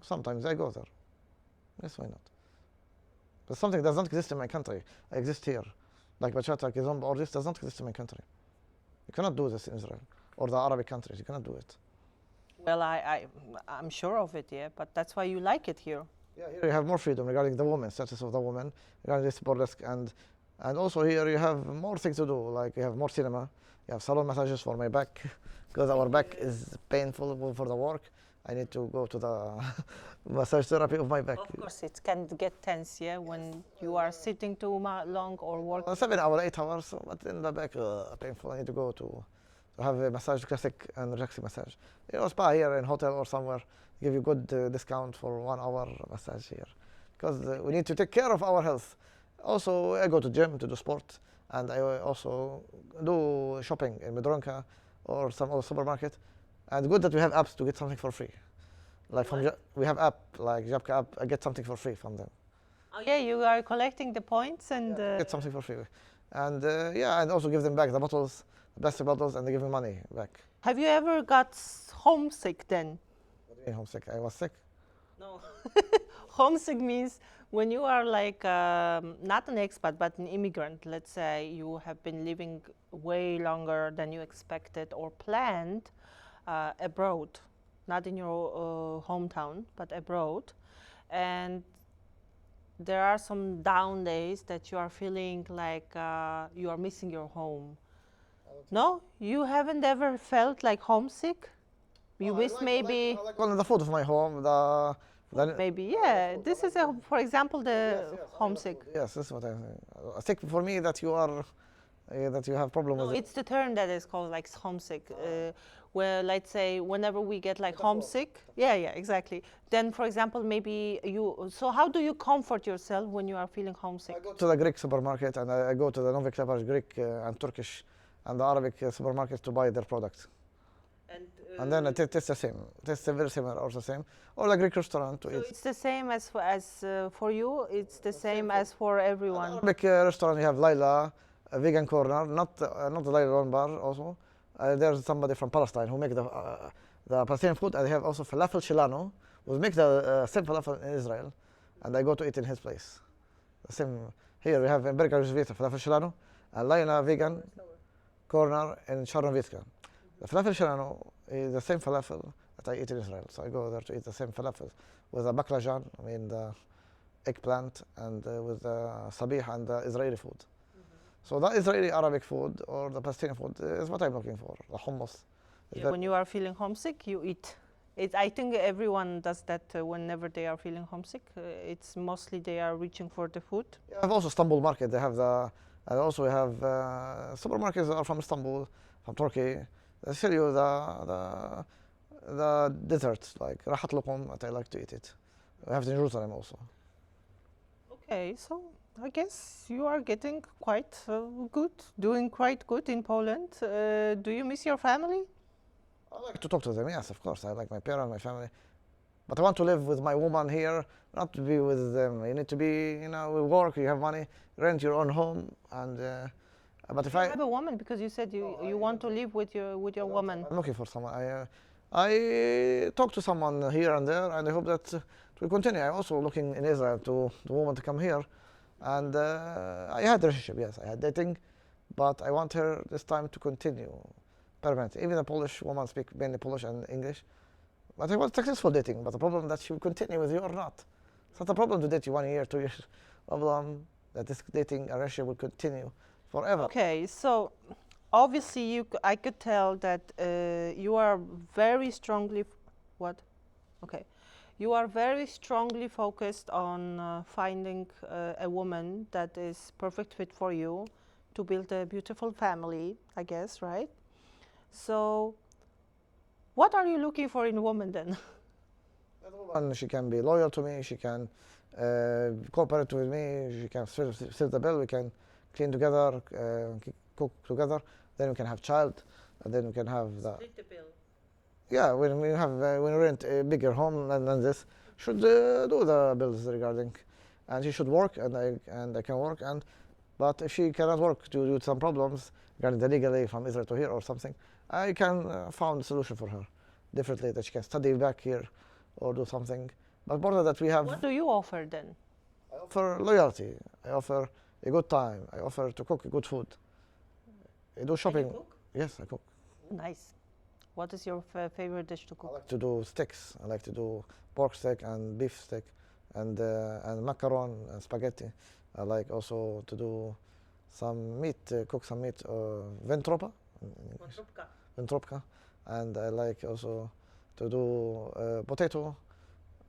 [SPEAKER 1] sometimes I go there. Yes, why not? But something does not exist in my country. I exist here. Like bachata, kizomba, or this does not exist in my country. You cannot do this in Israel or the Arabic countries. You cannot do it.
[SPEAKER 2] Well, I'm sure of it, yeah. But that's why you like it here.
[SPEAKER 1] Yeah, here you have more freedom regarding the woman, status of the woman, regarding this burlesque, and also here you have more things to do. Like you have more cinema, you have salon massages for my back, because our back is painful for the work. I need to go to the massage therapy of my back.
[SPEAKER 2] Of course, it can get tense, yeah, when you are sitting too long or working.
[SPEAKER 1] 7 hours, 8 hours, but in the back painful. I need to go to have a massage, classic and relaxing massage. You know, spa here in hotel or somewhere, give you good discount for 1 hour massage here, because we need to take care of our health. Also, I go to gym to do sport, and I also do shopping in Medronka or some other supermarket. And good that we have apps to get something for free. Like we have app like Jabka app. I get something for free from them.
[SPEAKER 2] Oh yeah, you are collecting the points and
[SPEAKER 1] Get something for free, and yeah, and also give them back the bottles, the plastic bottles, and they give me money back.
[SPEAKER 2] Have you ever got homesick then?
[SPEAKER 1] What do you mean homesick? I was sick.
[SPEAKER 2] No. Homesick means when you are like not an expat but an immigrant. Let's say you have been living way longer than you expected or planned. Abroad, not in your hometown, but abroad. And there are some down days that you are feeling like you are missing your home. No? You haven't ever felt like homesick? You miss maybe...
[SPEAKER 1] I like only the food of my home,
[SPEAKER 2] maybe, yeah. This is, for example, the homesick.
[SPEAKER 1] Yes, this is what I think. For me, that you are... that you have problem
[SPEAKER 2] No,
[SPEAKER 1] with
[SPEAKER 2] it's the term that is called like homesick. Where let's say whenever we get like homesick, yeah, exactly. Then, for example, maybe you. So, how do you comfort yourself when you are feeling homesick?
[SPEAKER 1] I go to the Greek supermarket and I go to the Noviklabash Greek and Turkish and the Arabic supermarkets to buy their products. And then it tastes the same. It tastes very similar or the same. Or the Greek restaurant to
[SPEAKER 2] so
[SPEAKER 1] eat.
[SPEAKER 2] it's the same as for you. It's the same as for everyone.
[SPEAKER 1] Arabic restaurant, you have Laila, a vegan corner, not the Laila Lone Bar also. There's somebody from Palestine who make the Palestinian food, and they have also falafel shilano, who make the same falafel in Israel, and I go to eat in his place. The same here we have in Berger Vita falafel shilano, and Laila vegan corner in Sharonvitska. The falafel shilano is the same falafel that I eat in Israel, so I go there to eat the same falafel with the baklajan, I mean the eggplant, and with the sabih and the Israeli food. So the Israeli Arabic food or the Palestinian food is what I'm looking for, the hummus.
[SPEAKER 2] Yeah, when you are feeling homesick, you eat. I think everyone does that whenever they are feeling homesick. It's mostly they are reaching for the food.
[SPEAKER 1] Yeah, I have also Istanbul market. They have and also we have supermarkets that are from Istanbul, from Turkey. They sell you the desserts like rahat luqum, that I like to eat it. We have it in Jerusalem also.
[SPEAKER 2] Okay, so I guess you are getting quite good, doing quite good in Poland. Do you miss your family?
[SPEAKER 1] I like to talk to them, yes, of course. I like my parents, my family. But I want to live with my woman here, not to be with them. You need to be, you know, we work, you have money, rent your own home. And but if
[SPEAKER 2] You have a woman because you said you want to live with your woman.
[SPEAKER 1] I'm looking for someone. I talk to someone here and there, and I hope that it will continue. I'm also looking in Israel to the woman to come here. And I had a relationship, yes, I had dating, but I want her this time to continue permanently. Even a Polish woman speaks mainly Polish and English. But I want successful dating, but the problem that she will continue with you or not. It's not a problem to date you 1 year, 2 years. Problem that this dating relationship will continue forever.
[SPEAKER 2] Okay, so obviously I could tell that you are very strongly, what? Okay. You are very strongly focused on finding a woman that is perfect fit for you to build a beautiful family, I guess, right? So, what are you looking for in a woman then?
[SPEAKER 1] And she can be loyal to me, she can cooperate with me, she can fill the bill, we can clean together, cook together, then we can have child, and then we can have the...
[SPEAKER 2] Split the bill.
[SPEAKER 1] Yeah, when we rent a bigger home than this, should do the bills regarding, and she should work, and I can work, but if she cannot work due to some problems regarding the legally from Israel to here or something, I can found a solution for her differently, that she can study back here or do something. But more than that, we have...
[SPEAKER 2] What do you offer then?
[SPEAKER 1] I offer loyalty, I offer a good time, I offer to cook good food. I do shopping.
[SPEAKER 2] cook?
[SPEAKER 1] Yes, I cook.
[SPEAKER 2] Nice. What is your favorite dish to
[SPEAKER 1] I
[SPEAKER 2] cook?
[SPEAKER 1] like to do steaks. I like to do pork steak and beef steak, and macaron and spaghetti. I like also to do some meat, cook some meat, ventropa, ventropka, and I like also to do potato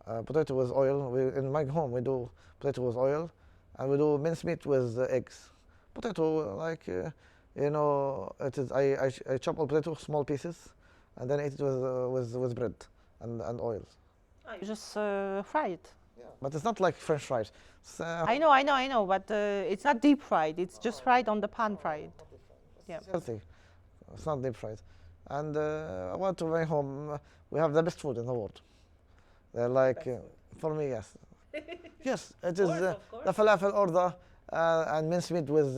[SPEAKER 1] with oil. In my home we do potato with oil, and we do mincemeat with eggs. Potato, like it is. I chop all potato small pieces, and then eat it with bread and oil.
[SPEAKER 2] You just fry it.
[SPEAKER 1] Yeah, but it's not like French fries.
[SPEAKER 2] I know, but it's not deep fried. It's just fried on the pan fried. Yeah.
[SPEAKER 1] It's healthy. It's not deep fried. And I want to bring home. We have the best food in the world. They're like, for me, yes. Yes, it is the falafel or the and mincemeat with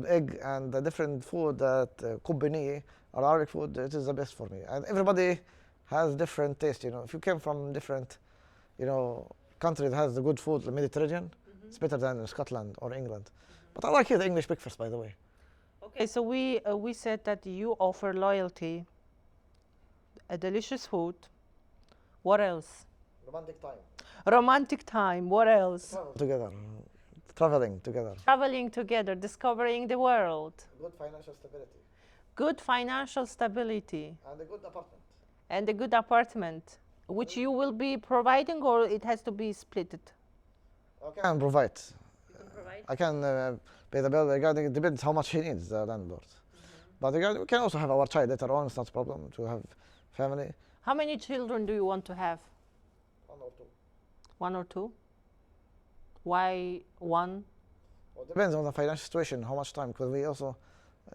[SPEAKER 1] egg and the different food that kubini or Arabic food. It is the best for me. And everybody has different taste. If you came from different, country that has the good food, the Mediterranean, it's better than Scotland or England. But I like here the English breakfast, by the way.
[SPEAKER 2] Okay, so we said that you offer loyalty, a delicious food. What else?
[SPEAKER 1] Romantic time.
[SPEAKER 2] Romantic time. What else?
[SPEAKER 1] Together, traveling together.
[SPEAKER 2] Traveling together, discovering the world.
[SPEAKER 1] Good financial stability.
[SPEAKER 2] Good financial stability.
[SPEAKER 1] And a good apartment.
[SPEAKER 2] And a good apartment, which you will be providing, or it has to be splitted?
[SPEAKER 1] I can provide.
[SPEAKER 2] You can provide?
[SPEAKER 1] I can pay the bill regarding, it depends how much he needs, the landlord. But we can also have our child later on, it's not a problem to have family.
[SPEAKER 2] How many children do you want to have?
[SPEAKER 1] 1 or 2.
[SPEAKER 2] 1 or 2? Why 1?
[SPEAKER 1] Well, depends on the financial situation, how much time, because we also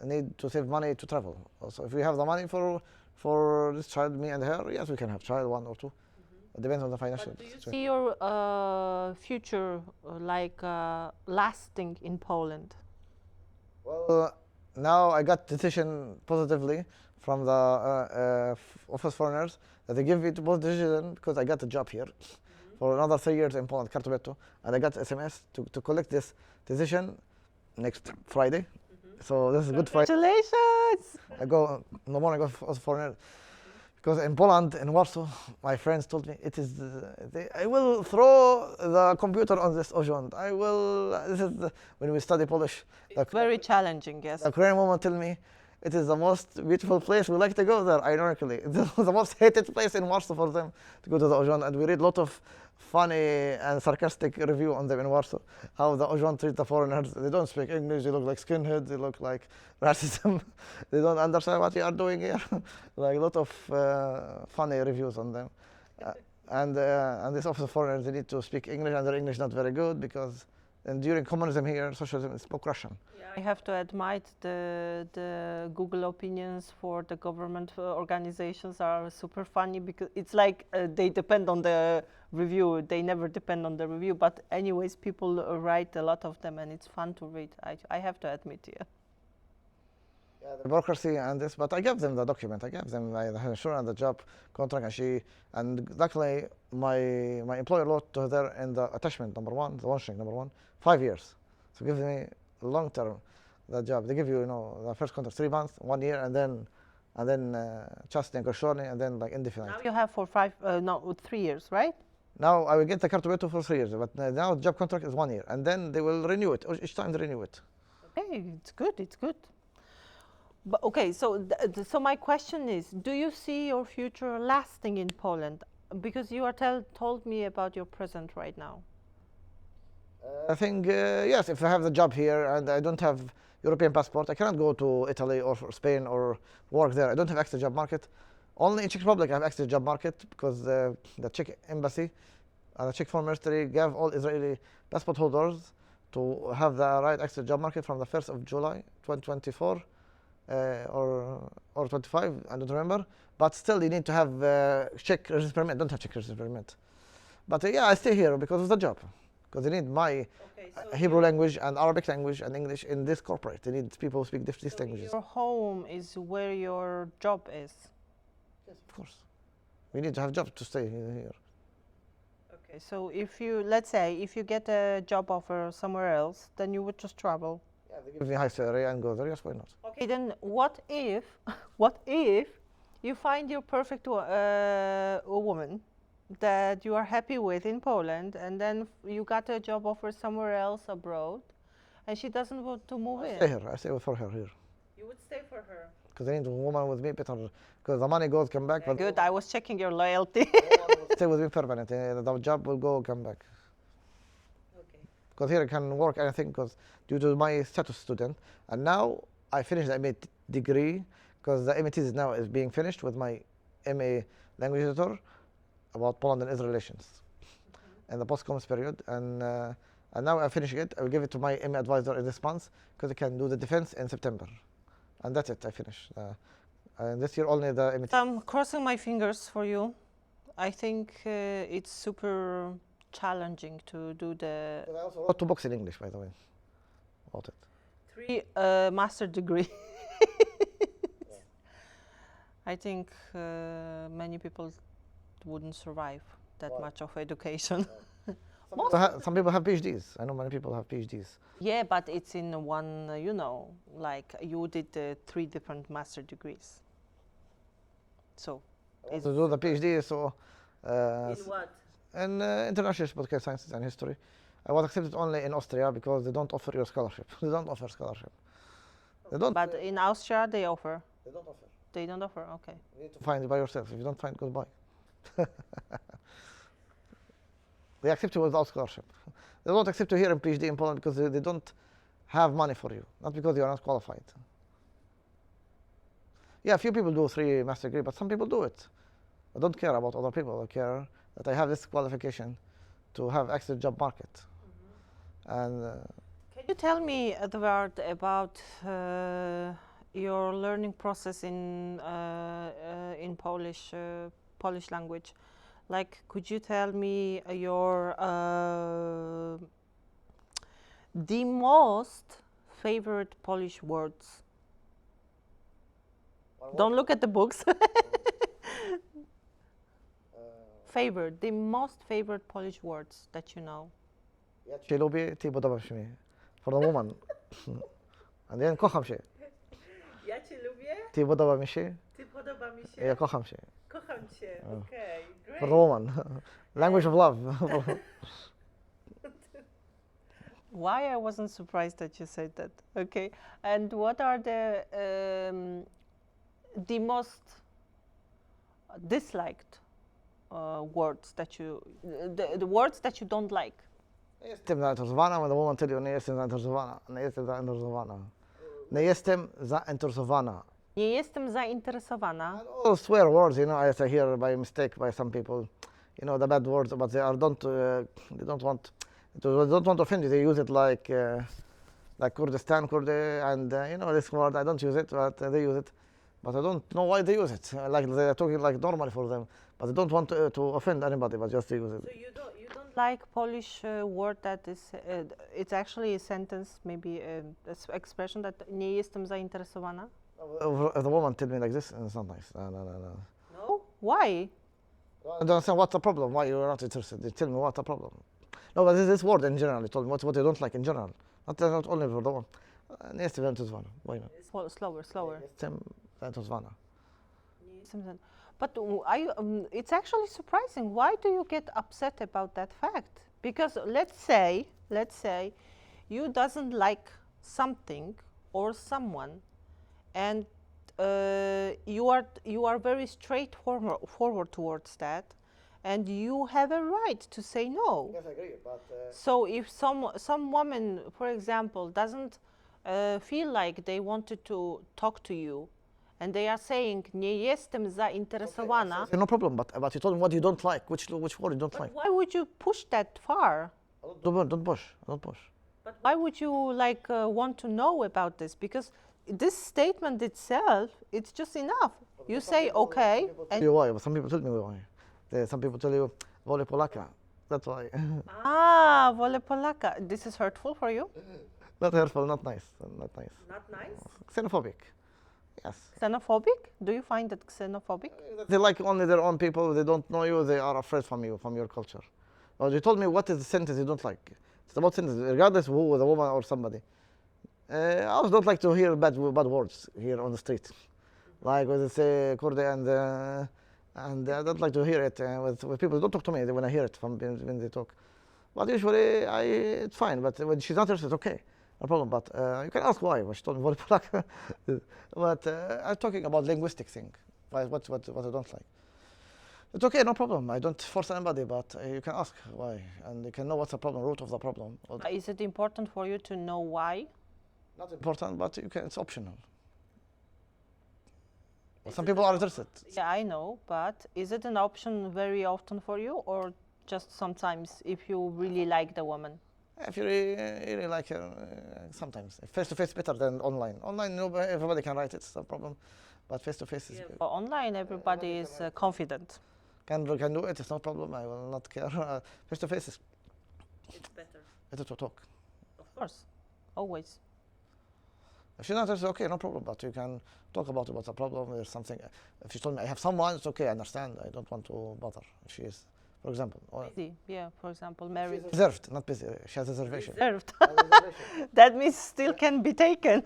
[SPEAKER 1] need to save money to travel. Also, if we have the money for this child, me and her, yes, we can have child 1 or 2. It depends on the financial
[SPEAKER 2] But do you
[SPEAKER 1] situation.
[SPEAKER 2] see your future lasting in Poland?
[SPEAKER 1] Well, now I got decision positively from the office foreigners that they give me both decision because I got a job here for another 3 years in Poland, Kartobetu, and I got SMS to collect this decision next Friday. So this is good Friday.
[SPEAKER 2] Congratulations!
[SPEAKER 1] I go in the morning, I go as a foreigner. Because in Poland, in Warsaw, my friends told me it is. I will throw the computer on this Ozhond. I will. This is when we study Polish.
[SPEAKER 2] It's very challenging, yes.
[SPEAKER 1] The Korean woman tell me it is the most beautiful place. We like to go there. Ironically, it's the most hated place in Warsaw for them to go to the Ozhond. And we read a lot of funny and sarcastic review on them in Warsaw. How the Ozhond treat the foreigners. They don't speak English. They look like skinheads. They look like racism. They don't understand what you are doing here. Like a lot of funny reviews on them. And this officer foreigners, they need to speak English, and their English not very good because during communism here, socialism, spoke Russian.
[SPEAKER 2] I have to admit the Google opinions for the government organizations are super funny because it's like they depend on the review. They never depend on the review, but anyways, people write a lot of them and it's fun to read. I have to admit, yeah.
[SPEAKER 1] Yeah, the bureaucracy and this, but I gave them the document. I gave them the insurance and the job contract, and luckily my employer wrote to her in the attachment number 1, the warning number 1, 5 years. So give me long term the job. They give you, the first contract 3 months, 1 year, and then just negotiation, and then like indefinite.
[SPEAKER 2] Now you have for 3 years, right?
[SPEAKER 1] Now I will get the Kartobetu for 3 years, but now the job contract is 1 year, and then they will renew it each time they renew it.
[SPEAKER 2] Okay, it's good. It's good. But okay, so my question is: do you see your future lasting in Poland? because you are told me about your present right now.
[SPEAKER 1] I think, yes, if I have the job here and I don't have European passport, I cannot go to Italy or Spain or work there. I don't have access to job market. Only in Czech Republic I have access to job market because the Czech embassy and the Czech foreign ministry gave all Israeli passport holders to have the right access to job market from the 1st of July 2024 or 25, I don't remember. But still, you need to have Czech residence permit. Don't have Czech residence permit. But yeah, I stay here because of the job. Because they need my Hebrew language and Arabic language and English in this corporate. They need people who speak these languages.
[SPEAKER 2] Your home is where your job is.
[SPEAKER 1] Yes, of course. We need to have jobs to stay here.
[SPEAKER 2] Okay, so if you, let's say, if you get a job offer somewhere else, then you would just travel.
[SPEAKER 1] Yeah, they give me high salary and go there. Yes, why not?
[SPEAKER 2] Okay, then what if, what if you find your perfect woman that you are happy with in Poland, and then you got a job offer somewhere else abroad, and she doesn't want to move in?
[SPEAKER 1] Stay here. I stay for her here.
[SPEAKER 2] You would stay for her.
[SPEAKER 1] Because I need a woman with me better. Because the money goes, come back. But
[SPEAKER 2] Good, I was checking your loyalty.
[SPEAKER 1] stay with me permanent. The job will go, come back.
[SPEAKER 2] Okay.
[SPEAKER 1] Because here I can work anything because due to my status student. And now I finished the MA degree because the MA thesis now is being finished with my MA language editor about Poland and Israel relations in the post-commons period. And now I'm finishing it. I will give it to my MA advisor in this month because I can do the defense in September. And that's it, I finish. And this year only the MA.
[SPEAKER 2] I'm crossing my fingers for you. I think it's super challenging to do the...
[SPEAKER 1] I also wrote 2 books in English, by the way, about it.
[SPEAKER 2] 3 master degree. I think many people wouldn't survive that much of education.
[SPEAKER 1] Some people have PhDs. I know many people have PhDs.
[SPEAKER 2] Yeah, but it's in one, you know, like you did 3 different master degrees. So,
[SPEAKER 1] To do the PhD, so
[SPEAKER 2] in what?
[SPEAKER 1] in international political sciences and history, I was accepted only in Austria because they don't offer you a scholarship. They don't offer scholarship. They don't.
[SPEAKER 2] But in Austria they offer.
[SPEAKER 1] They don't offer.
[SPEAKER 2] They don't offer. Okay.
[SPEAKER 1] You need to find it by yourself. If you don't find, goodbye. They accept you without scholarship. They don't accept you here in PhD in Poland because they don't have money for you, not because you are not qualified. Yeah, few people do 3 master degree, but some people do it. I don't care about other people. I care that I have this qualification to have access to job market. And
[SPEAKER 2] Can you tell me, Edward, about your learning process in Polish language? Like, could you tell me your the most favorite Polish words? Don't look at the books. Favorite, the most favorite Polish words that you know.
[SPEAKER 1] ja cię lubię, ty podobasz mi. For the woman. And then kocham się.
[SPEAKER 2] Ja cię lubię,
[SPEAKER 1] Ty podoba mi się,
[SPEAKER 2] ty podoba mi się,
[SPEAKER 1] ja kocham się.
[SPEAKER 2] kocham cię. Okay, great.
[SPEAKER 1] For the woman. Language of love.
[SPEAKER 2] Why I wasn't surprised that you said that. Okay, and what are the most disliked words that you, the words that you don't like?
[SPEAKER 1] Nie jestem zainteresowana, when the woman tell you, nie jestem zainteresowana. Nie jestem zainteresowana. Nie jestem zainteresowana.
[SPEAKER 2] Nie jestem zainteresowana.
[SPEAKER 1] All swear words, you know, I hear by mistake by some people, you know, the bad words, but they don't want to offend you. They use it like Kurdistan, Kurdi, and you know this word. I don't use it, but they use it. But I don't know why they use it. Like they are talking like normally for them, but they don't want to offend anybody, but just they use it.
[SPEAKER 2] So you don't like Polish word that is, it's actually a sentence, maybe expression that nie jestem zainteresowana?
[SPEAKER 1] If the woman tell me like this, it's not nice. No.
[SPEAKER 2] No? Why?
[SPEAKER 1] I don't understand what's the problem. Why you're not interested? They tell me what's the problem. No, but this word in general. They told me what they don't like in general. Not only for the one. Nie jestem zainteresowana. Why not?
[SPEAKER 2] Slower.
[SPEAKER 1] Jestem zainteresowana.
[SPEAKER 2] But it's actually surprising. Why do you get upset about that fact? Because let's say you doesn't like something or someone, and you are very straightforward towards that, and you have a right to say no.
[SPEAKER 1] Yes, I agree, but
[SPEAKER 2] So if some woman, for example, doesn't feel like they wanted to talk to you, and they are saying nie jestem zainteresowana,
[SPEAKER 1] no problem. But you told me what you don't like. Which word you don't like?
[SPEAKER 2] why would you push that far?
[SPEAKER 1] Don't push. Don't push.
[SPEAKER 2] But why would you like want to know about this? Because this statement itself, it's just enough. You say okay,
[SPEAKER 1] Tell you why? But some people tell me why. Some people tell you vole Polaka. That's why.
[SPEAKER 2] Vole Polaka. This is hurtful for you?
[SPEAKER 1] Not hurtful. Not nice. Not nice.
[SPEAKER 2] Not nice.
[SPEAKER 1] Xenophobic. Yes.
[SPEAKER 2] Xenophobic? Do you find that xenophobic?
[SPEAKER 1] They like only their own people. They don't know you. They are afraid from you, from your culture. Or you told me what is the sentence you don't like. It's about sentence, regardless of who, the woman or somebody. I also don't like to hear bad words here on the street, like when they say "kurde" and I don't like to hear it with people. Don't talk to me when I hear it from when they talk. But usually it's fine. But when she's not interested, it's okay, no problem. But you can ask why. She told me vole Polaka. But I'm talking about linguistic thing. What I don't like. It's okay, no problem. I don't force anybody, but you can ask why, and you can know what's the problem, root of the problem.
[SPEAKER 2] Is it important for you to know why?
[SPEAKER 1] Not important, but you can. It's optional. Well, some people are interested.
[SPEAKER 2] Yeah, I know, but is it an option very often for you, or just sometimes if you really like the woman?
[SPEAKER 1] If you really like her, sometimes face to face better than online. Online, everybody can write it. It's no problem, but face to face is
[SPEAKER 2] For online, everybody is confident.
[SPEAKER 1] can do it. It's no problem. I will not care. Face to face is
[SPEAKER 2] It's better.
[SPEAKER 1] better to talk.
[SPEAKER 2] Of course, always.
[SPEAKER 1] If she's not interested, okay, no problem. But you can talk about what's the problem. There's something. If she told me I have someone, it's okay. I understand. I don't want to bother. If she is, for example, or
[SPEAKER 2] Busy, yeah. For example, married.
[SPEAKER 1] reserved, not busy. She has a reservation.
[SPEAKER 2] Reserved. That means still can be taken.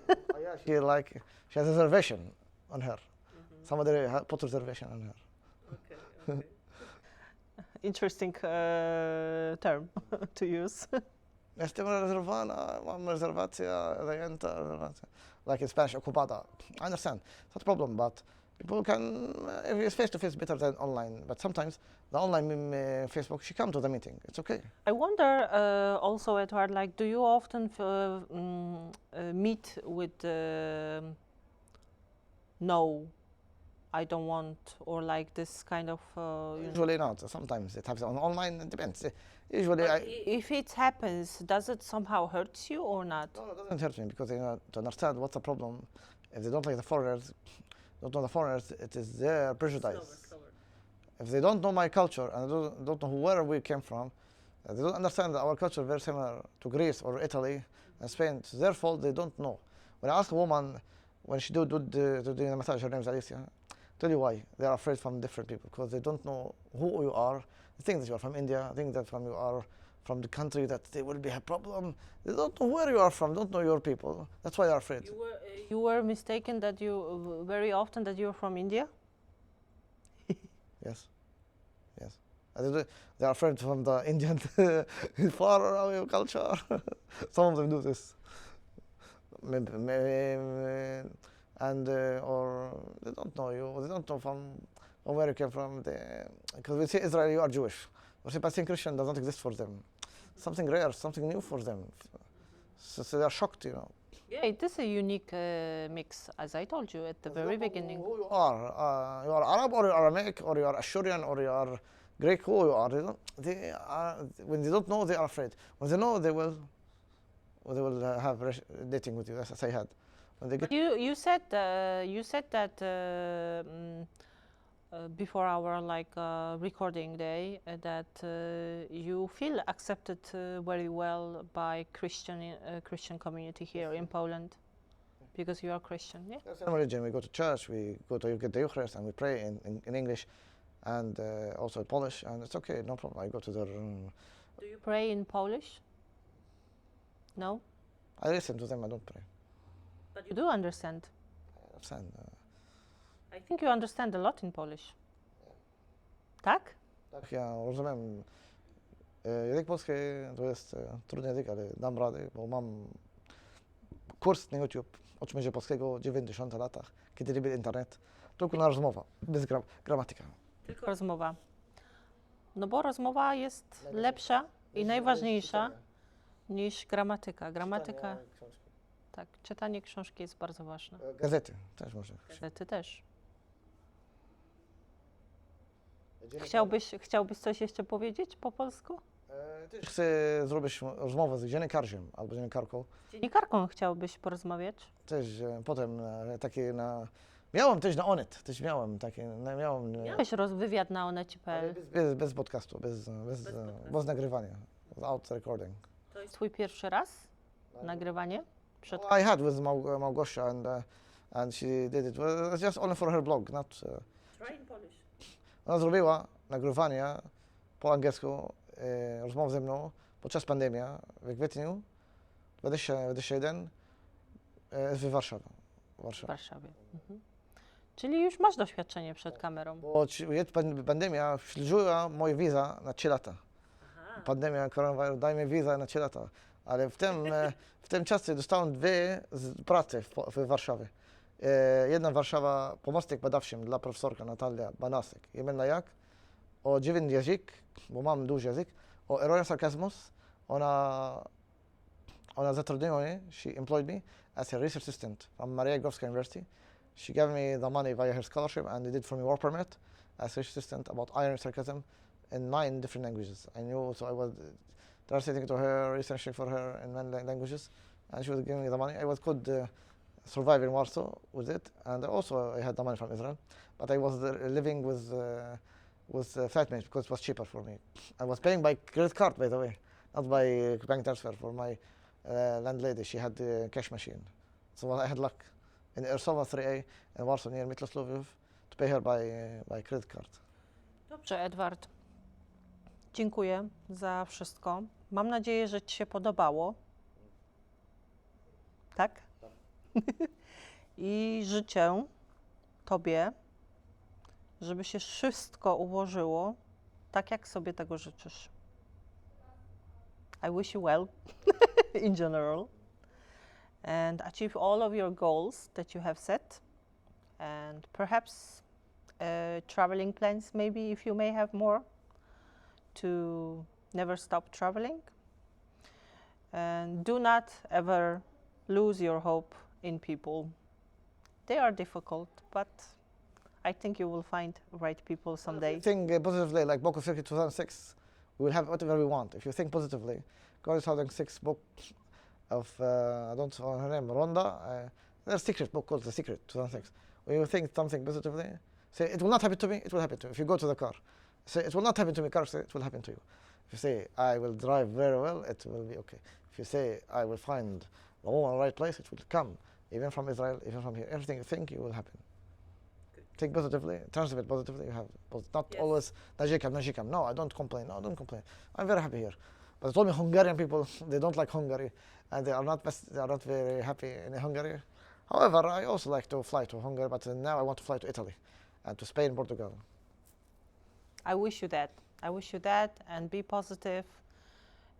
[SPEAKER 1] She has a reservation on her. Somebody put reservation on her.
[SPEAKER 2] Interesting term to use.
[SPEAKER 1] Jestem rezerwowana, mam rezerwację, zajęta rezerwacja. Like in Spanish, ocupada. I understand. It's not a problem, but people can, if it's face-to-face better than online. But sometimes the online Facebook, she come to the meeting. It's okay.
[SPEAKER 2] I wonder also, Edward, like, do you often meet with no, I don't want, or like this kind of...
[SPEAKER 1] Usually not. Sometimes it happens on online. It depends. Usually
[SPEAKER 2] if it happens, does it somehow hurt you or not?
[SPEAKER 1] No, it doesn't hurt me because to understand what's the problem. If they don't like the foreigners, don't know the foreigners, it is their prejudice. If they don't know my culture and don't know where we came from, they don't understand that our culture is very similar to Greece or Italy and Spain. It's their fault they don't know. When I ask a woman, when she do the massage, her name is Alicia, tell you why. They are afraid from different people because they don't know who you are. They think that you are from India. They think that you are from the country that they will be a problem. They don't know where you are from. Don't know your people. That's why they are afraid.
[SPEAKER 2] You were mistaken that you very often that you're from India.
[SPEAKER 1] Yes. They are afraid from the Indian far away culture. Some of them do this. And or they don't know you. They don't know from where you came from. Because we say Israel, you are Jewish. We say Palestinian Christian does not exist for them. Something rare, something new for them. So they are shocked,
[SPEAKER 2] Yeah, it is a unique mix, as I told you at the very beginning.
[SPEAKER 1] Who you are? You are Arab or you are Aramaic or you are Ashurian or you are Greek. Who you are? When they don't know, they are afraid. When they know, they will have dating with you. As I had. When they get
[SPEAKER 2] You said that before our recording day that you feel accepted very well by Christian community here in Poland because you are Christian. Yeah.
[SPEAKER 1] That's our religion. We go to church. We go to get the Eucharist and we pray in English, and also in Polish, and it's okay, no problem. I go to their.
[SPEAKER 2] Do you pray in Polish? No.
[SPEAKER 1] I listen to them. I don't pray.
[SPEAKER 2] But you do understand.
[SPEAKER 1] I understand.
[SPEAKER 2] I think you understand a lot in Polish. Tak?
[SPEAKER 1] Tak, ja rozumiem. Język polski to jest trudny język, ale dam radę, bo mam kurs na YouTube uczmy się polskiego w 90 latach, kiedy nie był internet. Tylko na rozmowa, bez gramatyka.
[SPEAKER 2] Tylko rozmowa. No bo rozmowa jest lepsza i najważniejsza niż gramatyka. Gramatyka, tak, czytanie książki jest bardzo ważne.
[SPEAKER 1] Gazety też może.
[SPEAKER 2] Gazety też. Chciałbyś coś jeszcze powiedzieć po polsku?
[SPEAKER 1] Też chcę zrobić rozmowę z dziennikarzem albo dziennikarką.
[SPEAKER 2] Z dziennikarką chciałbyś porozmawiać?
[SPEAKER 1] Też potem takie miałem też na Onet, też miałem takie,
[SPEAKER 2] Miałeś wywiad na oneci.pl.
[SPEAKER 1] bez podcastu, bez nagrywania, without recording.
[SPEAKER 2] To jest twój pierwszy raz nagrywanie? Przed...
[SPEAKER 1] I had with Małgosia and she did it just only for her blog, not.
[SPEAKER 2] Try in Polish.
[SPEAKER 1] Ona zrobiła nagrywanie po angielsku rozmów ze mną podczas pandemii w kwietniu 2021 w Warszawie.
[SPEAKER 2] W Warszawie. Mhm. Czyli już masz doświadczenie przed kamerą.
[SPEAKER 1] Bo pandemia śledziła moje wiza na 3 lata.
[SPEAKER 2] Aha.
[SPEAKER 1] Pandemia, koronawirus, daj mi wiza na 3 lata. Ale w tym czasie dostałem 2 prace w Warszawie. Jedna Warszawa, pomocnik badawczy dla profesorka Natalia Banasek. Imienna jak? O 9 język, bo mam duży język. O ironia sarkazmus. Ona zatrudniła mnie, she employed me as a research assistant from Maria Growska University. She gave me the money via her scholarship and they did for me work permit as research assistant about irony sarcasm in 9 different languages. I knew, so I was translating to her, researching for her in 9 languages, and she was giving me the money. I could survive in Warsaw with it, and also I had the money from Israel, but I was living with flatmates because it was cheaper for me. I was paying by credit card, by the way, not by bank transfer for my landlady. She had the cash machine, so I had luck in Ersowa 3A in Warsaw near Mitlosławiów to pay her by credit card.
[SPEAKER 2] Dobrze, Edward. Dziękuję za wszystko. Mam nadzieję, że ci się podobało. Tak? I życzę tobie, żeby się wszystko ułożyło tak, jak sobie tego życzysz. I wish you well in general and achieve all of your goals that you have set and perhaps traveling plans maybe if you may have more to never stop traveling. And do not ever lose your hope in people. They are difficult, but I think you will find right people someday.
[SPEAKER 1] Think positively, like Book of Circuit 2006, we will have whatever we want. If you think positively, go to 2006 book of, I don't know her name, Rhonda, there's a secret book called The Secret 2006. When you think something positively, say, it will not happen to me, it will happen to you. If you go to the car, say, it will not happen to me, car, say, it will happen to you. If you say, I will drive very well, it will be okay. If you say, I will find the woman in the right place, it will come. Even from Israel, even from here. Everything you think, it will happen. Good. Think positively, translate positively, you have, not always, najikam. No, I don't complain, I'm very happy here. But I told me Hungarian people, they don't like Hungary, and they are not very happy in Hungary. However, I also like to fly to Hungary, but now I want to fly to Italy and to Spain, Portugal.
[SPEAKER 2] I wish you that, and be positive,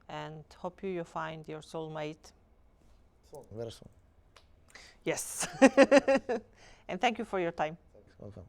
[SPEAKER 2] and hope you find your soulmate.
[SPEAKER 1] Soon, very soon.
[SPEAKER 2] Yes. And thank you for your time.
[SPEAKER 1] Welcome.